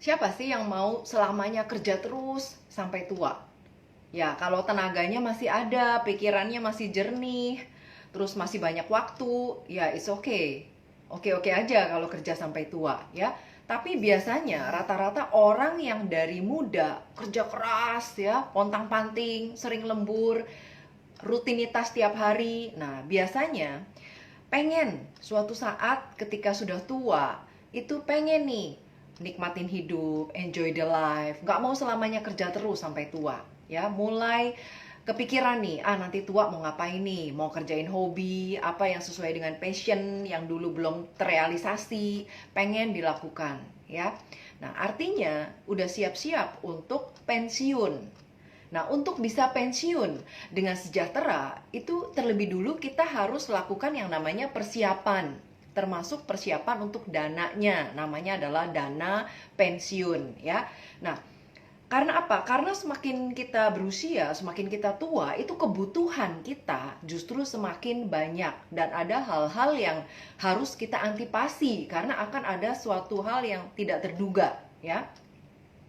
Siapa sih yang mau selamanya kerja terus sampai tua? Ya, kalau tenaganya masih ada, pikirannya masih jernih, terus masih banyak waktu, ya it's okay. Oke-oke aja kalau kerja sampai tua, ya. Tapi biasanya rata-rata orang yang dari muda kerja keras ya, pontang-panting, sering lembur, rutinitas tiap hari. Nah, biasanya pengen suatu saat ketika sudah tua itu pengen nih nikmatin hidup, enjoy the life, nggak mau selamanya kerja terus sampai tua, ya. Mulai kepikiran nih, nanti tua mau ngapain nih, mau kerjain hobi apa yang sesuai dengan passion yang dulu belum terrealisasi, pengen dilakukan, ya. Nah, artinya udah siap-siap untuk pensiun. Nah, untuk bisa pensiun dengan sejahtera, itu terlebih dulu kita harus lakukan yang namanya persiapan, termasuk persiapan untuk dananya, namanya adalah dana pensiun, ya. Nah, karena apa? Karena semakin kita berusia, semakin kita tua, itu kebutuhan kita justru semakin banyak dan ada hal-hal yang harus kita antipasi karena akan ada suatu hal yang tidak terduga, ya.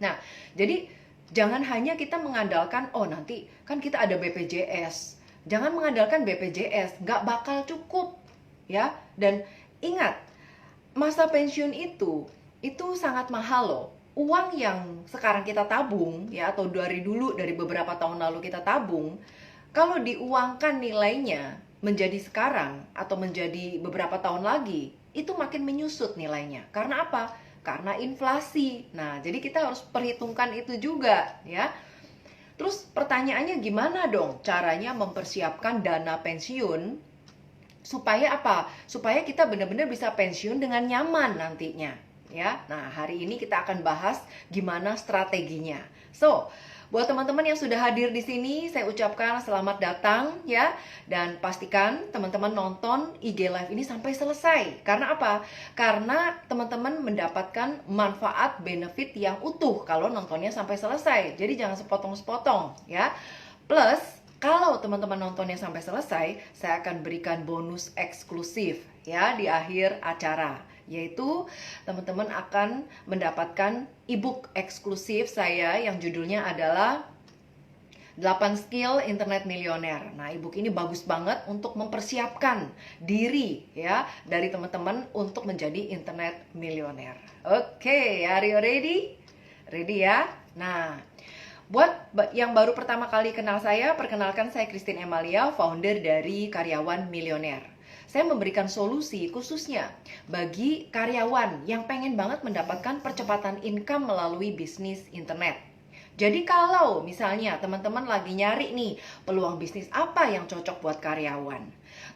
Nah, jadi jangan hanya kita mengandalkan, oh nanti kan kita ada BPJS. Jangan mengandalkan BPJS, nggak bakal cukup, ya. Dan ingat, masa pensiun itu sangat mahal loh. Uang yang sekarang kita tabung, ya, atau dari dulu, dari beberapa tahun lalu kita tabung, kalau diuangkan nilainya menjadi sekarang atau menjadi beberapa tahun lagi, itu makin menyusut nilainya. Karena apa? Karena inflasi. Nah, jadi kita harus perhitungkan itu juga, ya. Terus pertanyaannya gimana dong caranya mempersiapkan dana pensiun supaya apa? Supaya kita benar-benar bisa pensiun dengan nyaman nantinya, ya. Nah, hari ini kita akan bahas gimana strateginya. So, buat teman-teman yang sudah hadir di sini, saya ucapkan selamat datang, ya. Dan pastikan teman-teman nonton IG Live ini sampai selesai. Karena apa? Karena teman-teman mendapatkan manfaat benefit yang utuh kalau nontonnya sampai selesai. Jadi jangan sepotong-sepotong, ya. Plus, kalau teman-teman nontonnya sampai selesai, saya akan berikan bonus eksklusif, ya, di akhir acara. Yaitu teman-teman akan mendapatkan ebook eksklusif saya yang judulnya adalah 8 Skill Internet Milioner. Nah, ebook ini bagus banget untuk mempersiapkan diri, ya, dari teman-teman untuk menjadi internet milioner. Oke, are you ready? Ready ya? Nah, buat yang baru pertama kali kenal saya, perkenalkan saya Christine Emalia, founder dari Karyawan Milioner. Saya memberikan solusi khususnya bagi karyawan yang pengen banget mendapatkan percepatan income melalui bisnis internet. Jadi kalau misalnya teman-teman lagi nyari nih peluang bisnis apa yang cocok buat karyawan,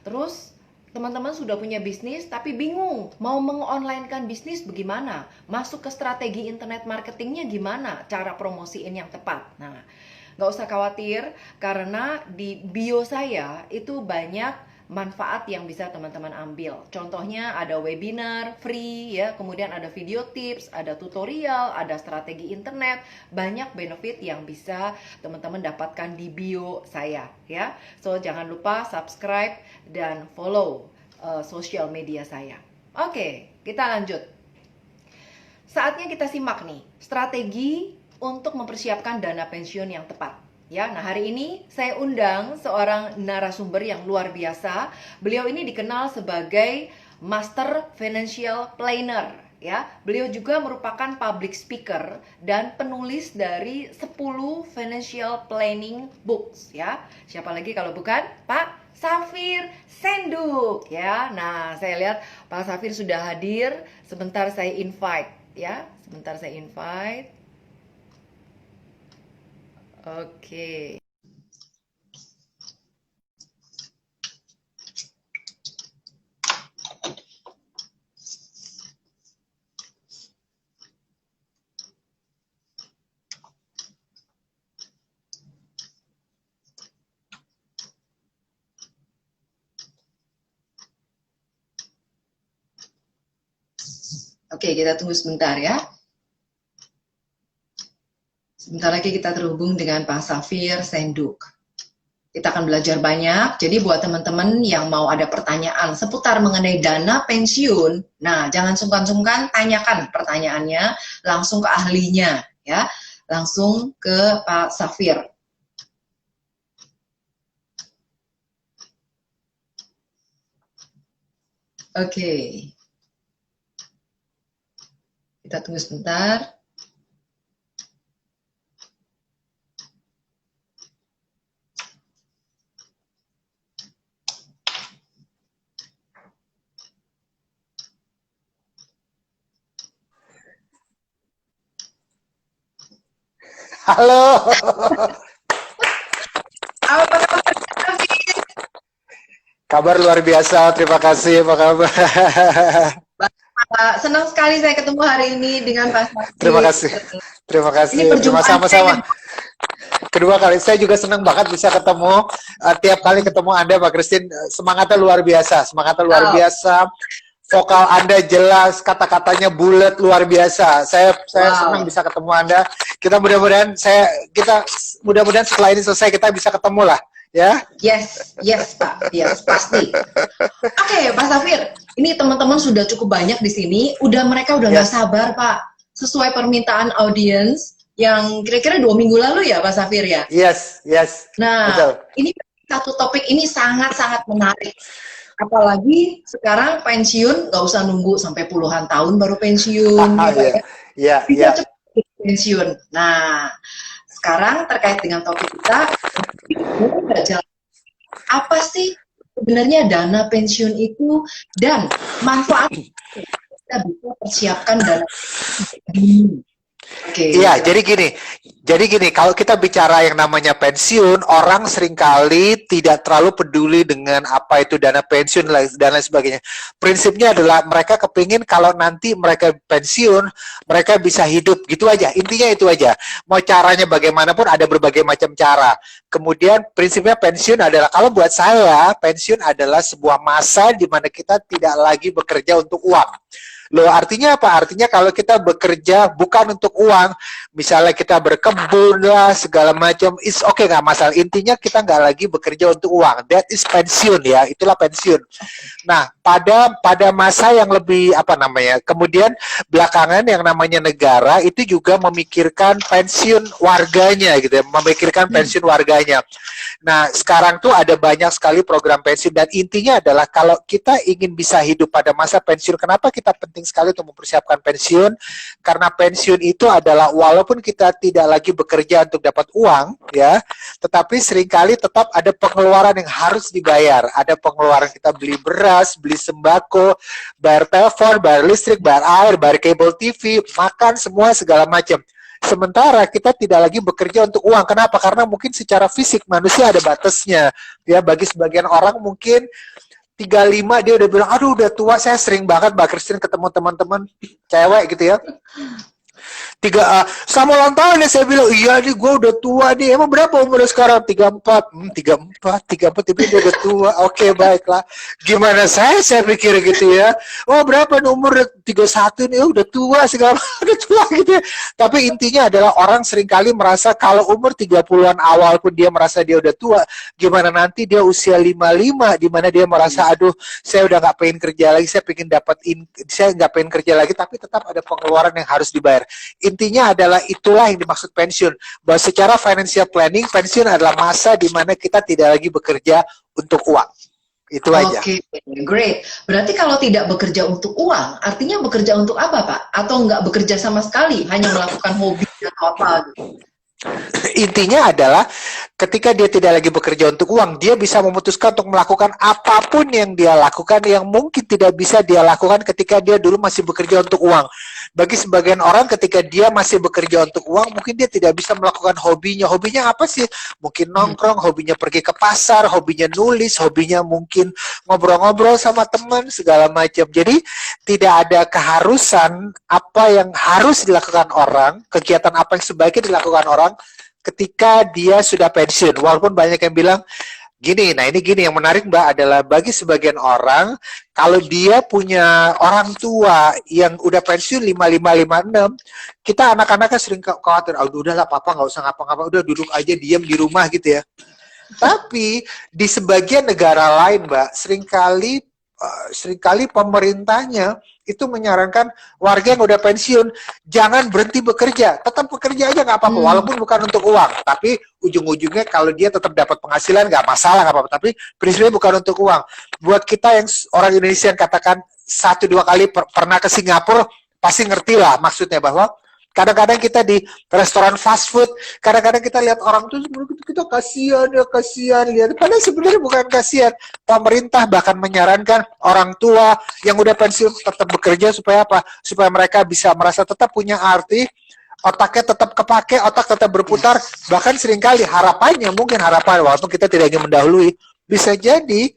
terus teman-teman sudah punya bisnis tapi bingung mau mengonlinekan bisnis bagaimana, masuk ke strategi internet marketingnya gimana, cara promosiin yang tepat. Nah, nggak usah khawatir karena di bio saya itu banyak manfaat yang bisa teman-teman ambil. Contohnya ada webinar free, ya, kemudian ada video tips, ada tutorial, ada strategi internet, banyak benefit yang bisa teman-teman dapatkan di bio saya, ya. So jangan lupa subscribe dan follow sosial media saya. Oke, kita lanjut. Saatnya kita simak nih strategi untuk mempersiapkan dana pensiun yang tepat. Ya, nah hari ini saya undang seorang narasumber yang luar biasa. Beliau ini dikenal sebagai Master Financial Planner, ya. Beliau juga merupakan public speaker dan penulis dari 10 financial planning books, ya. Siapa lagi kalau bukan Pak Safir Senduk, ya. Nah, saya lihat Pak Safir sudah hadir. Sebentar saya invite, ya. Sebentar saya invite. Oke. Oke, kita tunggu sebentar ya. Sebentar lagi kita terhubung dengan Pak Safir Senduk. Kita akan belajar banyak. Jadi buat teman-teman yang mau ada pertanyaan seputar mengenai dana pensiun, nah jangan sungkan-sungkan tanyakan pertanyaannya langsung ke ahlinya ya. Langsung ke Pak Safir. Oke. Kita tunggu sebentar. Halo. Apa kabar? Kabar luar biasa, terima kasih. Apa kabar? Senang sekali saya ketemu hari ini dengan Pak Safir. Terima kasih. Terima kasih. Ini perjumpaan sama-sama. Kedua kali, saya juga senang banget bisa ketemu. Tiap kali ketemu Anda, Pak Christine, semangatnya luar biasa. Semangatnya luar biasa. Vokal Anda jelas, kata-katanya bulat, luar biasa. Saya senang bisa ketemu Anda. Kita mudah-mudahan setelah ini selesai kita bisa ketemu lah, ya. Yes Pak, yes pasti. Oke, Pak Safir, ini teman-teman sudah cukup banyak di sini. Mereka udah nggak sabar, Pak. Sesuai permintaan audiens yang kira-kira 2 minggu lalu ya, Pak Safir ya. Yes. Nah, betul. Ini satu topik ini sangat-sangat menarik. Apalagi sekarang pensiun nggak usah nunggu sampai puluhan tahun baru pensiun. Bisa cepat pensiun. Nah, sekarang terkait dengan topik kita, apa sih sebenarnya dana pensiun itu dan manfaat kita bisa persiapkan dana pensiun. Iya, jadi gini, kalau kita bicara yang namanya pensiun, orang seringkali tidak terlalu peduli dengan apa itu dana pensiun dan lain sebagainya. Prinsipnya adalah mereka kepingin kalau nanti mereka pensiun, mereka bisa hidup, gitu aja. Intinya itu aja. Mau caranya bagaimanapun ada berbagai macam cara. Kemudian prinsipnya pensiun adalah, kalau buat saya, pensiun adalah sebuah masa di mana kita tidak lagi bekerja untuk uang. Loh, artinya apa? Artinya kalau kita bekerja bukan untuk uang, misalnya kita berkebun lah, segala macam, is oke, nggak masalah. Intinya kita nggak lagi bekerja untuk uang. That is pensiun ya, itulah pensiun. Nah, pada masa yang lebih, kemudian belakangan yang namanya negara, itu juga memikirkan pensiun warganya gitu ya, memikirkan pensiun warganya. Nah, sekarang tuh ada banyak sekali program pensiun, dan intinya adalah kalau kita ingin bisa hidup pada masa pensiun, kenapa kita penting sekali untuk mempersiapkan pensiun? Karena pensiun itu adalah, walaupun kita tidak lagi bekerja untuk dapat uang, ya, tetapi seringkali tetap ada pengeluaran yang harus dibayar. Ada pengeluaran kita beli beras, beli sembako, bayar telepon, bayar listrik, bayar air, bayar kabel TV, makan semua segala macam. Sementara kita tidak lagi bekerja untuk uang. Kenapa? Karena mungkin secara fisik manusia ada batasnya. Ya, bagi sebagian orang mungkin 35 dia udah bilang, aduh udah tua. Saya sering banget Mbak Christine ketemu teman-teman cewek gitu ya. Sama ulang tahun ya, saya bilang, iya nih gue udah tua nih. Emang berapa umurnya sekarang? 34. 34 tapi dia udah tua. Oke, baiklah. Gimana saya pikir gitu ya. Oh, berapa nih umur? 31 nih, udah tua segala udah tua gitu ya. Tapi intinya adalah orang seringkali merasa kalau umur 30-an awal pun dia merasa dia udah tua, gimana nanti dia usia 55 di mana dia merasa, aduh, saya udah nggak pengen kerja lagi, saya nggak pengen kerja lagi, tapi tetap ada pengeluaran yang harus dibayar. Intinya adalah itulah yang dimaksud pensiun. Bahwa secara financial planning, pensiun adalah masa di mana kita tidak lagi bekerja untuk uang. Itu aja. Oke, great. Berarti kalau tidak bekerja untuk uang, artinya bekerja untuk apa, Pak? Atau nggak bekerja sama sekali, hanya melakukan hobi atau apa? Intinya adalah ketika dia tidak lagi bekerja untuk uang, dia bisa memutuskan untuk melakukan apapun yang dia lakukan yang mungkin tidak bisa dia lakukan ketika dia dulu masih bekerja untuk uang. Bagi sebagian orang ketika dia masih bekerja untuk uang, mungkin dia tidak bisa melakukan hobinya. Hobinya apa sih? Mungkin nongkrong, hobinya pergi ke pasar, hobinya nulis, hobinya mungkin ngobrol-ngobrol sama teman, segala macam. Jadi tidak ada keharusan apa yang harus dilakukan orang, kegiatan apa yang sebaiknya dilakukan orang ketika dia sudah pensiun. Walaupun banyak yang bilang gini, nah ini gini yang menarik Mbak adalah bagi sebagian orang, kalau dia punya orang tua yang udah pensiun 55, 56, kita anak-anaknya sering khawatir, udahlah papa nggak usah ngapa-ngapa, udah duduk aja diam di rumah gitu ya. Tapi di sebagian negara lain, Mbak, seringkali pemerintahnya itu menyarankan warga yang udah pensiun jangan berhenti bekerja, tetap bekerja aja nggak apa-apa, Hmm, walaupun bukan untuk uang, tapi ujung-ujungnya kalau dia tetap dapat penghasilan nggak masalah, nggak apa-apa. Tapi prinsipnya bukan untuk uang. Buat kita yang orang Indonesia yang katakan 1-2 kali pernah ke Singapura, pasti ngerti lah maksudnya bahwa kadang-kadang kita di restoran fast food, kadang-kadang kita lihat orang tuh kita kasihan ya, kasihan lihat. Padahal sebenarnya bukan kasihan. Pemerintah bahkan menyarankan orang tua yang udah pensiun tetap bekerja supaya apa? Supaya mereka bisa merasa tetap punya arti, otaknya tetap kepake, otak tetap berputar. yes. Bahkan seringkali harapannya, mungkin harapan walaupun kita tidak ingin mendahului, bisa jadi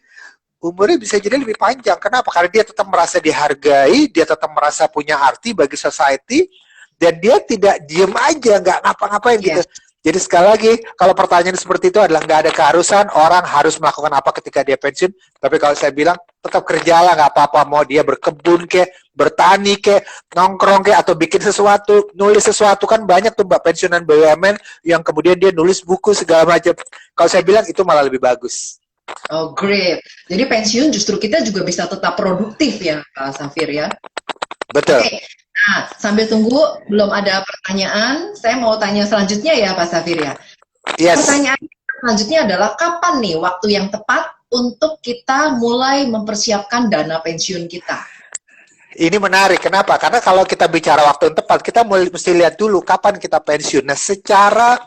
umurnya bisa jadi lebih panjang. Kenapa? Karena dia tetap merasa dihargai, dia tetap merasa punya arti bagi society, dan dia tidak diem aja, nggak ngapa-ngapain gitu. Yes. Jadi sekali lagi, kalau pertanyaan seperti itu adalah nggak ada keharusan orang harus melakukan apa ketika dia pensiun. Tapi kalau saya bilang tetap kerjalah, nggak apa-apa. Mau dia berkebun kek, bertani kek, nongkrong kek, atau bikin sesuatu, nulis sesuatu, kan banyak tuh Mbak pensiunan BUMN yang kemudian dia nulis buku segala macam. Kalau saya bilang itu malah lebih bagus. Oh, great. Jadi pensiun justru kita juga bisa tetap produktif ya, Pak Safir ya. Betul. Oke. Nah, sambil tunggu, belum ada pertanyaan. Saya mau tanya selanjutnya ya, Pak Safir ya. Yes. Pertanyaan selanjutnya adalah kapan nih waktu yang tepat untuk kita mulai mempersiapkan dana pensiun kita? Ini menarik. Kenapa? Karena kalau kita bicara waktu yang tepat, kita mesti lihat dulu kapan kita pensiun. Nah, secara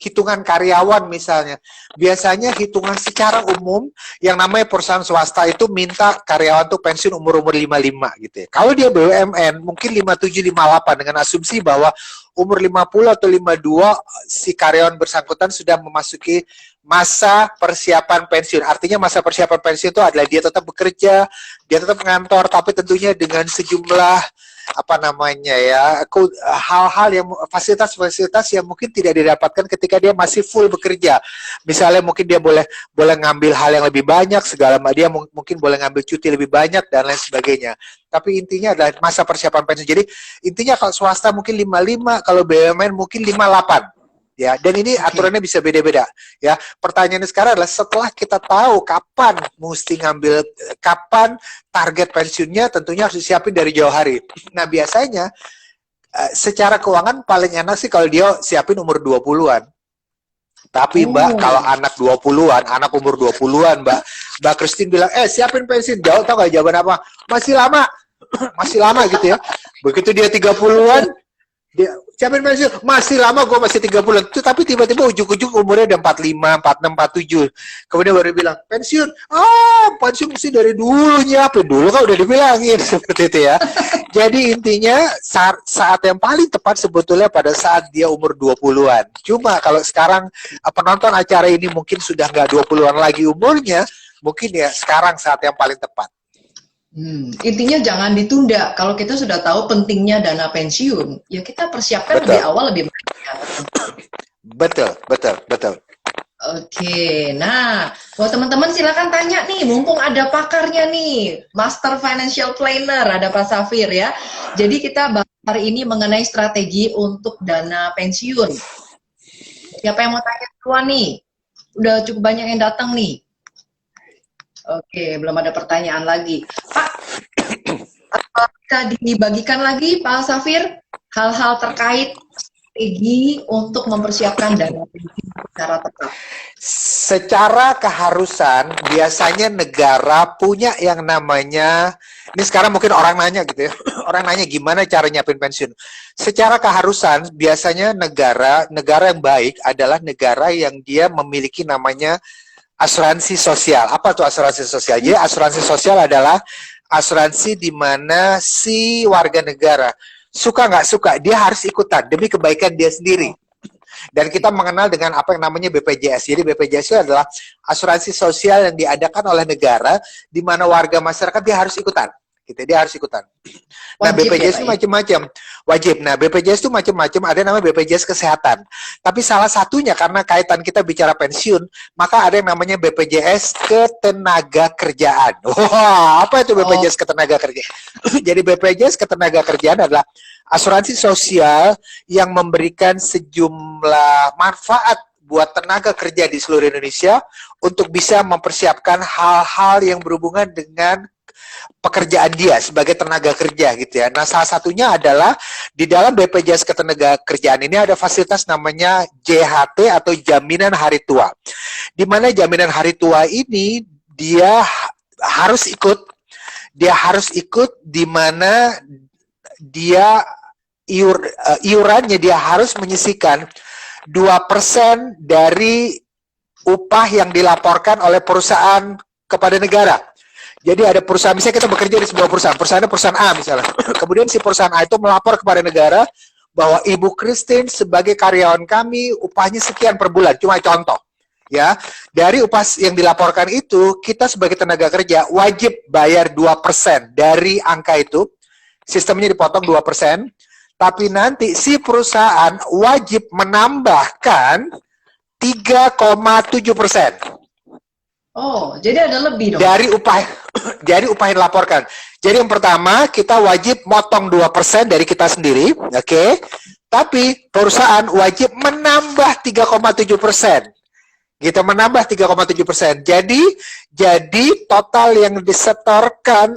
hitungan karyawan misalnya, biasanya hitungan secara umum yang namanya perusahaan swasta itu minta karyawan tuh pensiun umur-umur 55 gitu ya. Kalau dia BUMN mungkin 57 58 dengan asumsi bahwa umur 50 atau 52 si karyawan bersangkutan sudah memasuki masa persiapan pensiun. Artinya masa persiapan pensiun itu adalah dia tetap bekerja, dia tetap ngantor, tapi tentunya dengan sejumlah apa namanya ya, hal-hal yang fasilitas-fasilitas yang mungkin tidak didapatkan ketika dia masih full bekerja. Misalnya mungkin dia boleh ngambil hal yang lebih banyak, segala dia mungkin boleh ngambil cuti lebih banyak dan lain sebagainya. Tapi intinya adalah masa persiapan pensiun. Jadi intinya kalau swasta mungkin 55, kalau BUMN mungkin 58. Ya, dan ini aturannya bisa beda-beda. Ya, pertanyaannya sekarang adalah setelah kita tahu kapan mesti ngambil, kapan target pensiunnya, tentunya harus disiapin dari jauh hari. Nah, biasanya secara keuangan paling enak sih kalau dia siapin umur 20-an. Tapi Mbak, kalau anak 20-an, anak umur 20-an, Mbak Christine bilang, siapin pensiun. Jauh, tau gak jawaban apa? Masih lama. Masih lama gitu ya. Begitu dia 30-an, dia siapin pensiun, masih lama, gue masih 30-an. Tapi tiba-tiba ujung-ujung umurnya udah 45, 46, 47. Kemudian baru bilang, pensiun. Pensiun mesti dari dulu nyiapin. Dulu kan udah dibilangin seperti itu ya. Jadi intinya saat yang paling tepat sebetulnya pada saat dia umur 20-an. Cuma kalau sekarang penonton acara ini mungkin sudah nggak 20-an lagi umurnya, mungkin ya sekarang saat yang paling tepat. Intinya jangan ditunda. Kalau kita sudah tahu pentingnya dana pensiun, ya kita persiapkan lebih awal lebih baik. Betul. Oke, nah buat teman-teman silakan tanya nih, mumpung ada pakarnya nih, Master Financial Planner, ada Pak Safir ya. Jadi kita bahas hari ini mengenai strategi untuk dana pensiun. Siapa yang mau tanya duluan nih? Udah cukup banyak yang datang nih. Oke, belum ada pertanyaan lagi. Pak, bisa dibagikan lagi Pak Safir hal-hal terkait strategi untuk mempersiapkan dana pensiun secara tepat. Secara keharusan biasanya negara punya yang namanya, ini sekarang mungkin orang nanya gitu ya, orang nanya gimana cara nyiapin pensiun. Secara keharusan biasanya negara yang baik adalah negara yang dia memiliki namanya asuransi sosial. Apa tuh asuransi sosial? Jadi asuransi sosial adalah asuransi di mana si warga negara suka nggak suka dia harus ikutan demi kebaikan dia sendiri. Dan kita mengenal dengan apa yang namanya BPJS. Jadi BPJS itu adalah asuransi sosial yang diadakan oleh negara di mana warga masyarakat dia harus ikutan. Gitu, dia harus ikutan. Nah, Wajib BPJS ya, itu macam-macam. Wajib. Nah, BPJS itu macam-macam. Ada namanya BPJS Kesehatan. Tapi salah satunya karena kaitan kita bicara pensiun, maka ada yang namanya BPJS Ketenagakerjaan. Wah, apa itu BPJS Ketenagakerjaan? Jadi BPJS Ketenagakerjaan adalah asuransi sosial yang memberikan sejumlah manfaat buat tenaga kerja di seluruh Indonesia untuk bisa mempersiapkan hal-hal yang berhubungan dengan pekerjaan dia sebagai tenaga kerja gitu ya. Nah, salah satunya adalah di dalam BPJS Ketenagakerjaan ini ada fasilitas namanya JHT atau Jaminan Hari Tua. Di mana jaminan hari tua ini dia harus ikut di mana dia iurannya dia harus menyisihkan 2% dari upah yang dilaporkan oleh perusahaan kepada negara. Jadi ada perusahaan, misalnya kita bekerja di sebuah perusahaannya perusahaan A misalnya. Kemudian si perusahaan A itu melapor kepada negara bahwa Ibu Christine sebagai karyawan kami upahnya sekian per bulan, cuma contoh. Ya, dari upah yang dilaporkan itu, kita sebagai tenaga kerja wajib bayar 2% dari angka itu. Sistemnya dipotong 2%, tapi nanti si perusahaan wajib menambahkan 3,7%. Oh, jadi ada lebih dong. Dari upah yang dilaporkan. Jadi yang pertama, kita wajib motong 2% dari kita sendiri, oke? Tapi perusahaan wajib menambah 3,7%. Gitu, menambah 3,7%. Jadi total yang disetorkan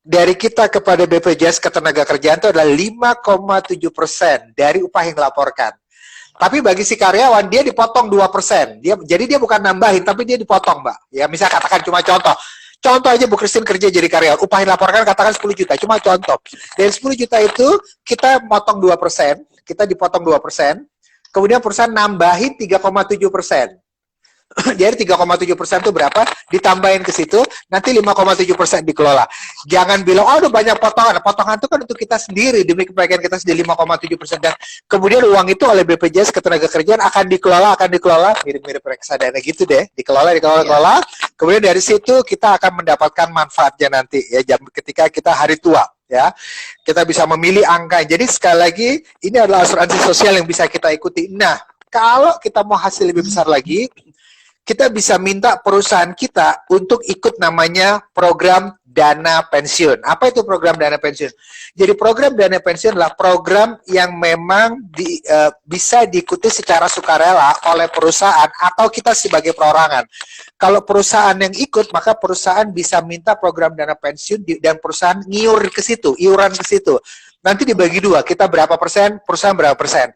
dari kita kepada BPJS Ketenagakerjaan itu adalah 5,7% dari upah yang dilaporkan. Tapi bagi si karyawan, dia dipotong 2%. Jadi dia bukan nambahin, tapi dia dipotong, Mbak. Ya, misal katakan cuma contoh. Contoh aja Bu Christine kerja jadi karyawan. Upah yang dilaporkan katakan 10 juta. Cuma contoh. Dari 10 juta itu, kita motong 2%. Kita dipotong 2%. Kemudian perusahaan nambahin 3,7%. Jadi 3,7% itu berapa? Ditambahin ke situ, nanti 5,7% dikelola. Jangan bilang, oh, banyak potongan. Potongan itu kan untuk kita sendiri, demi kebaikan kita sendiri 5,7%. Dan kemudian uang itu oleh BPJS Ketenagakerjaan akan dikelola, mirip-mirip reksadana gitu deh, dikelola. Kemudian dari situ kita akan mendapatkan manfaatnya nanti, ya, ketika kita hari tua. Ya, kita bisa memilih angka. Jadi sekali lagi, ini adalah asuransi sosial yang bisa kita ikuti. Nah, kalau kita mau hasil lebih besar lagi, kita bisa minta perusahaan kita untuk ikut namanya program dana pensiun. Apa itu program dana pensiun? Jadi program dana pensiun adalah program yang memang bisa diikuti secara sukarela oleh perusahaan atau kita sebagai perorangan. Kalau perusahaan yang ikut, maka perusahaan bisa minta program dana pensiun dan perusahaan iuran ke situ. Nanti dibagi dua, kita berapa persen, perusahaan berapa persen.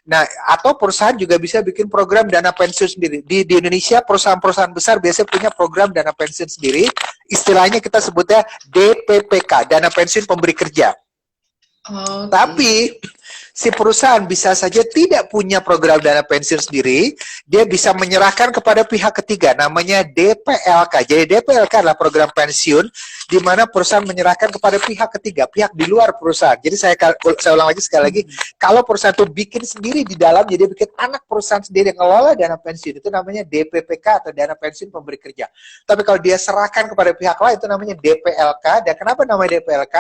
Nah, atau perusahaan juga bisa bikin program dana pensiun sendiri. Di Indonesia, perusahaan-perusahaan besar biasanya punya program dana pensiun sendiri. Istilahnya kita sebutnya DPPK, Dana Pensiun Pemberi Kerja. Okay. Tapi, si perusahaan bisa saja tidak punya program dana pensiun sendiri, dia bisa menyerahkan kepada pihak ketiga, namanya DPLK. Jadi DPLK adalah program pensiun, di mana perusahaan menyerahkan kepada pihak ketiga, pihak di luar perusahaan. Jadi saya ulang lagi sekali lagi, kalau perusahaan itu bikin sendiri di dalam, jadi bikin anak perusahaan sendiri yang ngelola dana pensiun, itu namanya DPPK atau Dana Pensiun Pemberi Kerja. Tapi kalau dia serahkan kepada pihak lain, itu namanya DPLK. Dan kenapa namanya DPLK?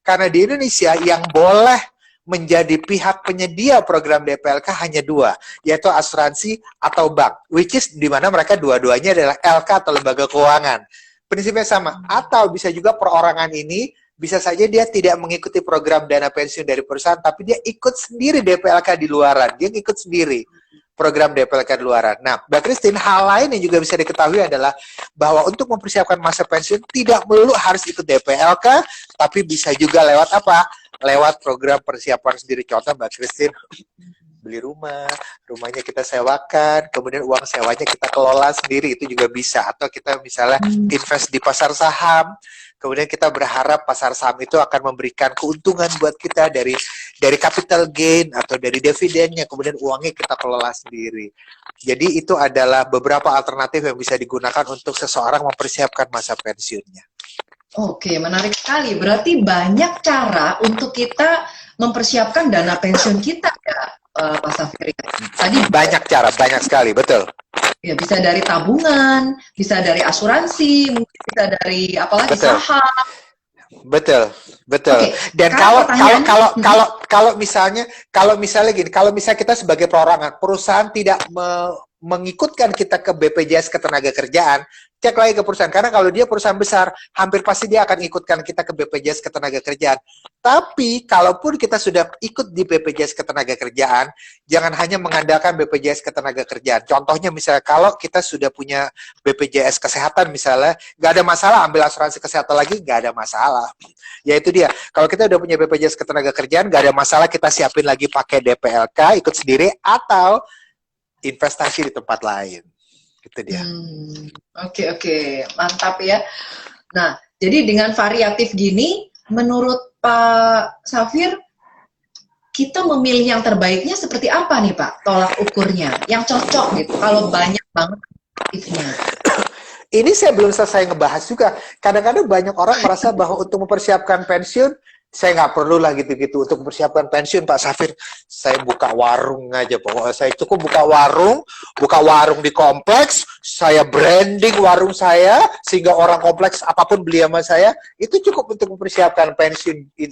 Karena di Indonesia yang boleh menjadi pihak penyedia program DPLK hanya dua, yaitu asuransi atau bank, which is di mana mereka dua-duanya adalah LK atau lembaga keuangan. Prinsipnya sama. Atau bisa juga perorangan ini, bisa saja dia tidak mengikuti program dana pensiun dari perusahaan, tapi dia ikut sendiri DPLK di luaran. Dia ikut sendiri program DPLK di luaran. Nah, Mbak Christine, hal lain yang juga bisa diketahui adalah bahwa untuk mempersiapkan masa pensiun tidak melulu harus ikut DPLK, tapi bisa juga lewat apa? Lewat program persiapan sendiri. Contoh Mbak Christine beli rumahnya kita sewakan, kemudian uang sewanya kita kelola sendiri, itu juga bisa. Atau kita misalnya invest di pasar saham, kemudian kita berharap pasar saham itu akan memberikan keuntungan buat kita dari capital gain atau dari dividennya, kemudian uangnya kita kelola sendiri. Jadi itu adalah beberapa alternatif yang bisa digunakan untuk seseorang mempersiapkan masa pensiunnya. Oke, menarik sekali. Berarti banyak cara untuk kita mempersiapkan dana pensiun kita ya, Pak Safiri. Tadi banyak cara, banyak sekali, betul. Ya, bisa dari tabungan, bisa dari asuransi, mungkin bisa dari apalagi saham. Betul. Okay. Dan kalau misalnya gini, kalau misalnya kita sebagai perorangan, perusahaan tidak mengikutkan kita ke BPJS Ketenagakerjaan, cek lagi ke perusahaan. Karena kalau dia perusahaan besar, hampir pasti dia akan ikutkan kita ke BPJS Ketenagakerjaan. Tapi kalaupun kita sudah ikut di BPJS Ketenagakerjaan, jangan hanya mengandalkan BPJS Ketenagakerjaan. Contohnya misalnya kalau kita sudah punya BPJS Kesehatan misalnya, nggak ada masalah ambil asuransi kesehatan lagi, nggak ada masalah. Ya itu dia. Kalau kita udah punya BPJS Ketenagakerjaan, nggak ada masalah kita siapin lagi pakai DPLK, ikut sendiri, atau investasi di tempat lain. Gitu dia. Oke, mantap ya. Nah, jadi dengan variatif gini, menurut Pak Safir, kita memilih yang terbaiknya seperti apa nih Pak? Tolak ukurnya, yang cocok gitu. Kalau banyak banget aktifnya. Ini saya belum selesai ngebahas juga. Kadang-kadang banyak orang merasa bahwa untuk mempersiapkan pensiun, saya nggak perlu lah gitu-gitu. Untuk mempersiapkan pensiun, Pak Safir, saya buka warung aja. Pokoknya saya cukup buka warung di kompleks, saya branding warung saya, sehingga orang kompleks apapun beli sama saya, itu cukup untuk mempersiapkan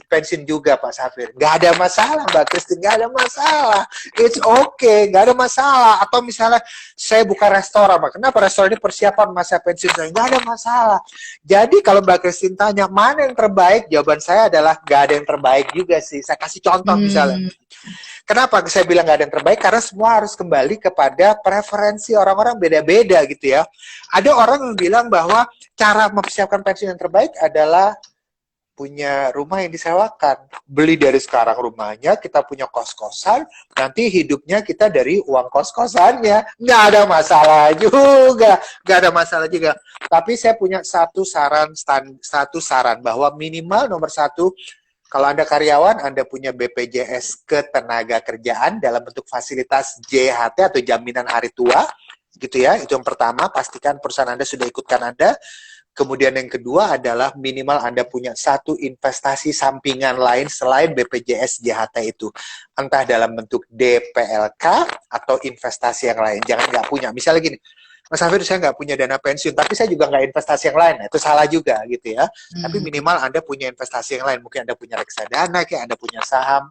pensiun juga, Pak Safir. Nggak ada masalah, Mbak Christine, nggak ada masalah. It's okay, nggak ada masalah. Atau misalnya, saya buka restoran, Pak. Kenapa restoran ini persiapan masa pensiun saya? Nggak ada masalah. Jadi kalau Mbak Christine tanya, mana yang terbaik? Jawaban saya adalah, nggak ada yang terbaik juga sih. Saya kasih contoh misalnya. Kenapa saya bilang nggak ada yang terbaik? Karena semua harus kembali kepada preferensi orang-orang beda-beda gitu ya. Ada orang yang bilang bahwa cara mempersiapkan pensiun yang terbaik adalah punya rumah yang disewakan. Beli dari sekarang rumahnya, kita punya kos-kosan, nanti hidupnya kita dari uang kos-kosannya. Nggak ada masalah juga. Nggak ada masalah juga. Tapi saya punya satu saran bahwa minimal nomor satu, kalau Anda karyawan, Anda punya BPJS Ketenagakerjaan dalam bentuk fasilitas JHT atau jaminan hari tua, gitu ya. Itu yang pertama, pastikan perusahaan Anda sudah ikutkan Anda. Kemudian yang kedua adalah minimal Anda punya satu investasi sampingan lain selain BPJS JHT itu. Entah dalam bentuk DPLK atau investasi yang lain. Jangan nggak punya. Misalnya gini, Mas Hafir, saya nggak punya dana pensiun, tapi saya juga nggak investasi yang lain. Nah, itu salah juga gitu ya. Tapi minimal Anda punya investasi yang lain. Mungkin Anda punya reksadana, kayak Anda punya saham,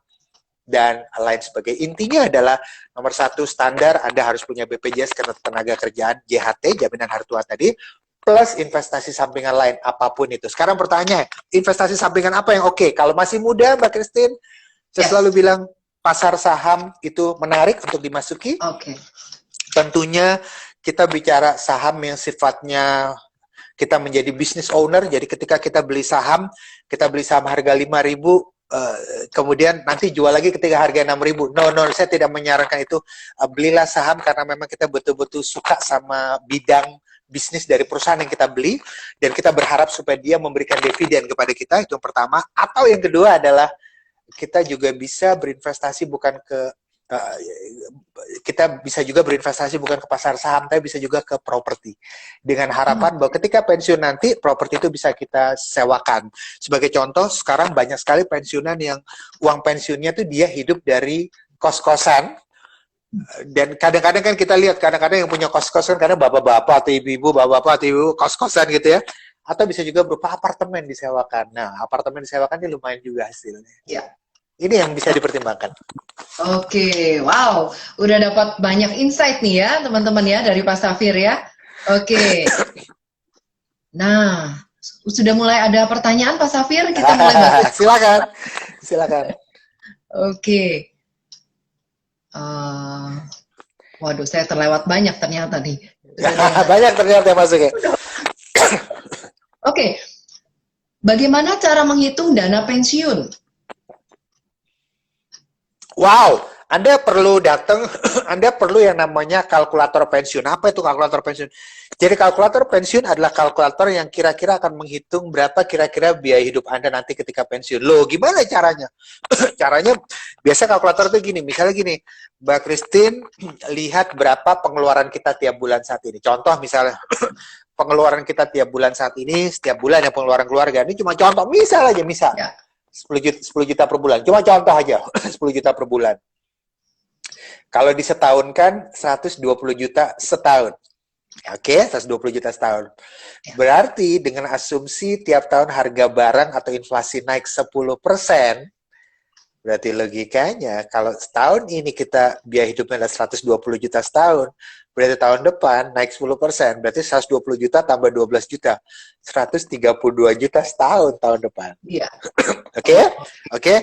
dan lain sebagainya. Intinya adalah nomor satu, standar Anda harus punya BPJS Ketenagakerjaan, JHT, jaminan hari tua tadi, plus investasi sampingan lain, apapun itu. Sekarang pertanyaan, investasi sampingan apa yang oke? Kalau masih muda, Mbak Christine, saya selalu bilang pasar saham itu menarik untuk dimasuki. Oke. Tentunya kita bicara saham yang sifatnya kita menjadi business owner, jadi ketika kita beli saham harga 5.000, kemudian nanti jual lagi ketika harga 6.000. No, saya tidak menyarankan itu. Belilah saham karena memang kita betul-betul suka sama bidang bisnis dari perusahaan yang kita beli, dan kita berharap supaya dia memberikan dividen kepada kita, itu yang pertama. Atau yang kedua adalah kita juga bisa berinvestasi bukan ke kita bisa juga berinvestasi bukan ke pasar saham, tapi bisa juga ke properti, dengan harapan bahwa ketika pensiun nanti properti itu bisa kita sewakan. Sebagai contoh, sekarang banyak sekali pensiunan yang uang pensiunnya tuh dia hidup dari kos-kosan. Dan kadang-kadang kan kita lihat, kadang-kadang yang punya kos-kosan karena bapak-bapak atau ibu-ibu, bapak-bapak atau ibu kos-kosan gitu ya. Atau bisa juga berupa apartemen disewakan. Nah, apartemen disewakan ini lumayan juga hasilnya. Ya. Ini yang bisa dipertimbangkan. Oke, wow. Udah dapat banyak insight nih ya, teman-teman ya, dari Pak Safir ya. Oke. Nah, sudah mulai ada pertanyaan Pak Safir? Kita mulai bahas. Silakan. Oke. Waduh, saya terlewat banyak ternyata nih. Banyak ternyata yang masuk ya. Oke. Bagaimana cara menghitung dana pensiun? Wow, Anda perlu datang, Anda perlu yang namanya kalkulator pensiun. Apa itu kalkulator pensiun? Jadi kalkulator pensiun adalah kalkulator yang kira-kira akan menghitung berapa kira-kira biaya hidup Anda nanti ketika pensiun. Loh, gimana caranya? Caranya, biasa kalkulator itu gini, misalnya gini, Mbak Christine, lihat berapa pengeluaran kita tiap bulan saat ini. Contoh misalnya, pengeluaran kita tiap bulan saat ini, setiap bulan yang pengeluaran keluarga, ini cuma contoh, misal. Ya. 10 juta per bulan. Cuma contoh aja, 10 juta per bulan. Kalau disetahunkan, 120 juta setahun. Oke, 120 juta setahun. Berarti dengan asumsi tiap tahun harga barang atau inflasi naik 10%, Berarti logikanya kalau setahun ini kita biaya hidupnya adalah 120 juta setahun, berarti tahun depan naik 10%, berarti 120 juta tambah 12 juta, 132 juta setahun tahun depan. Iya. Oke? Oke?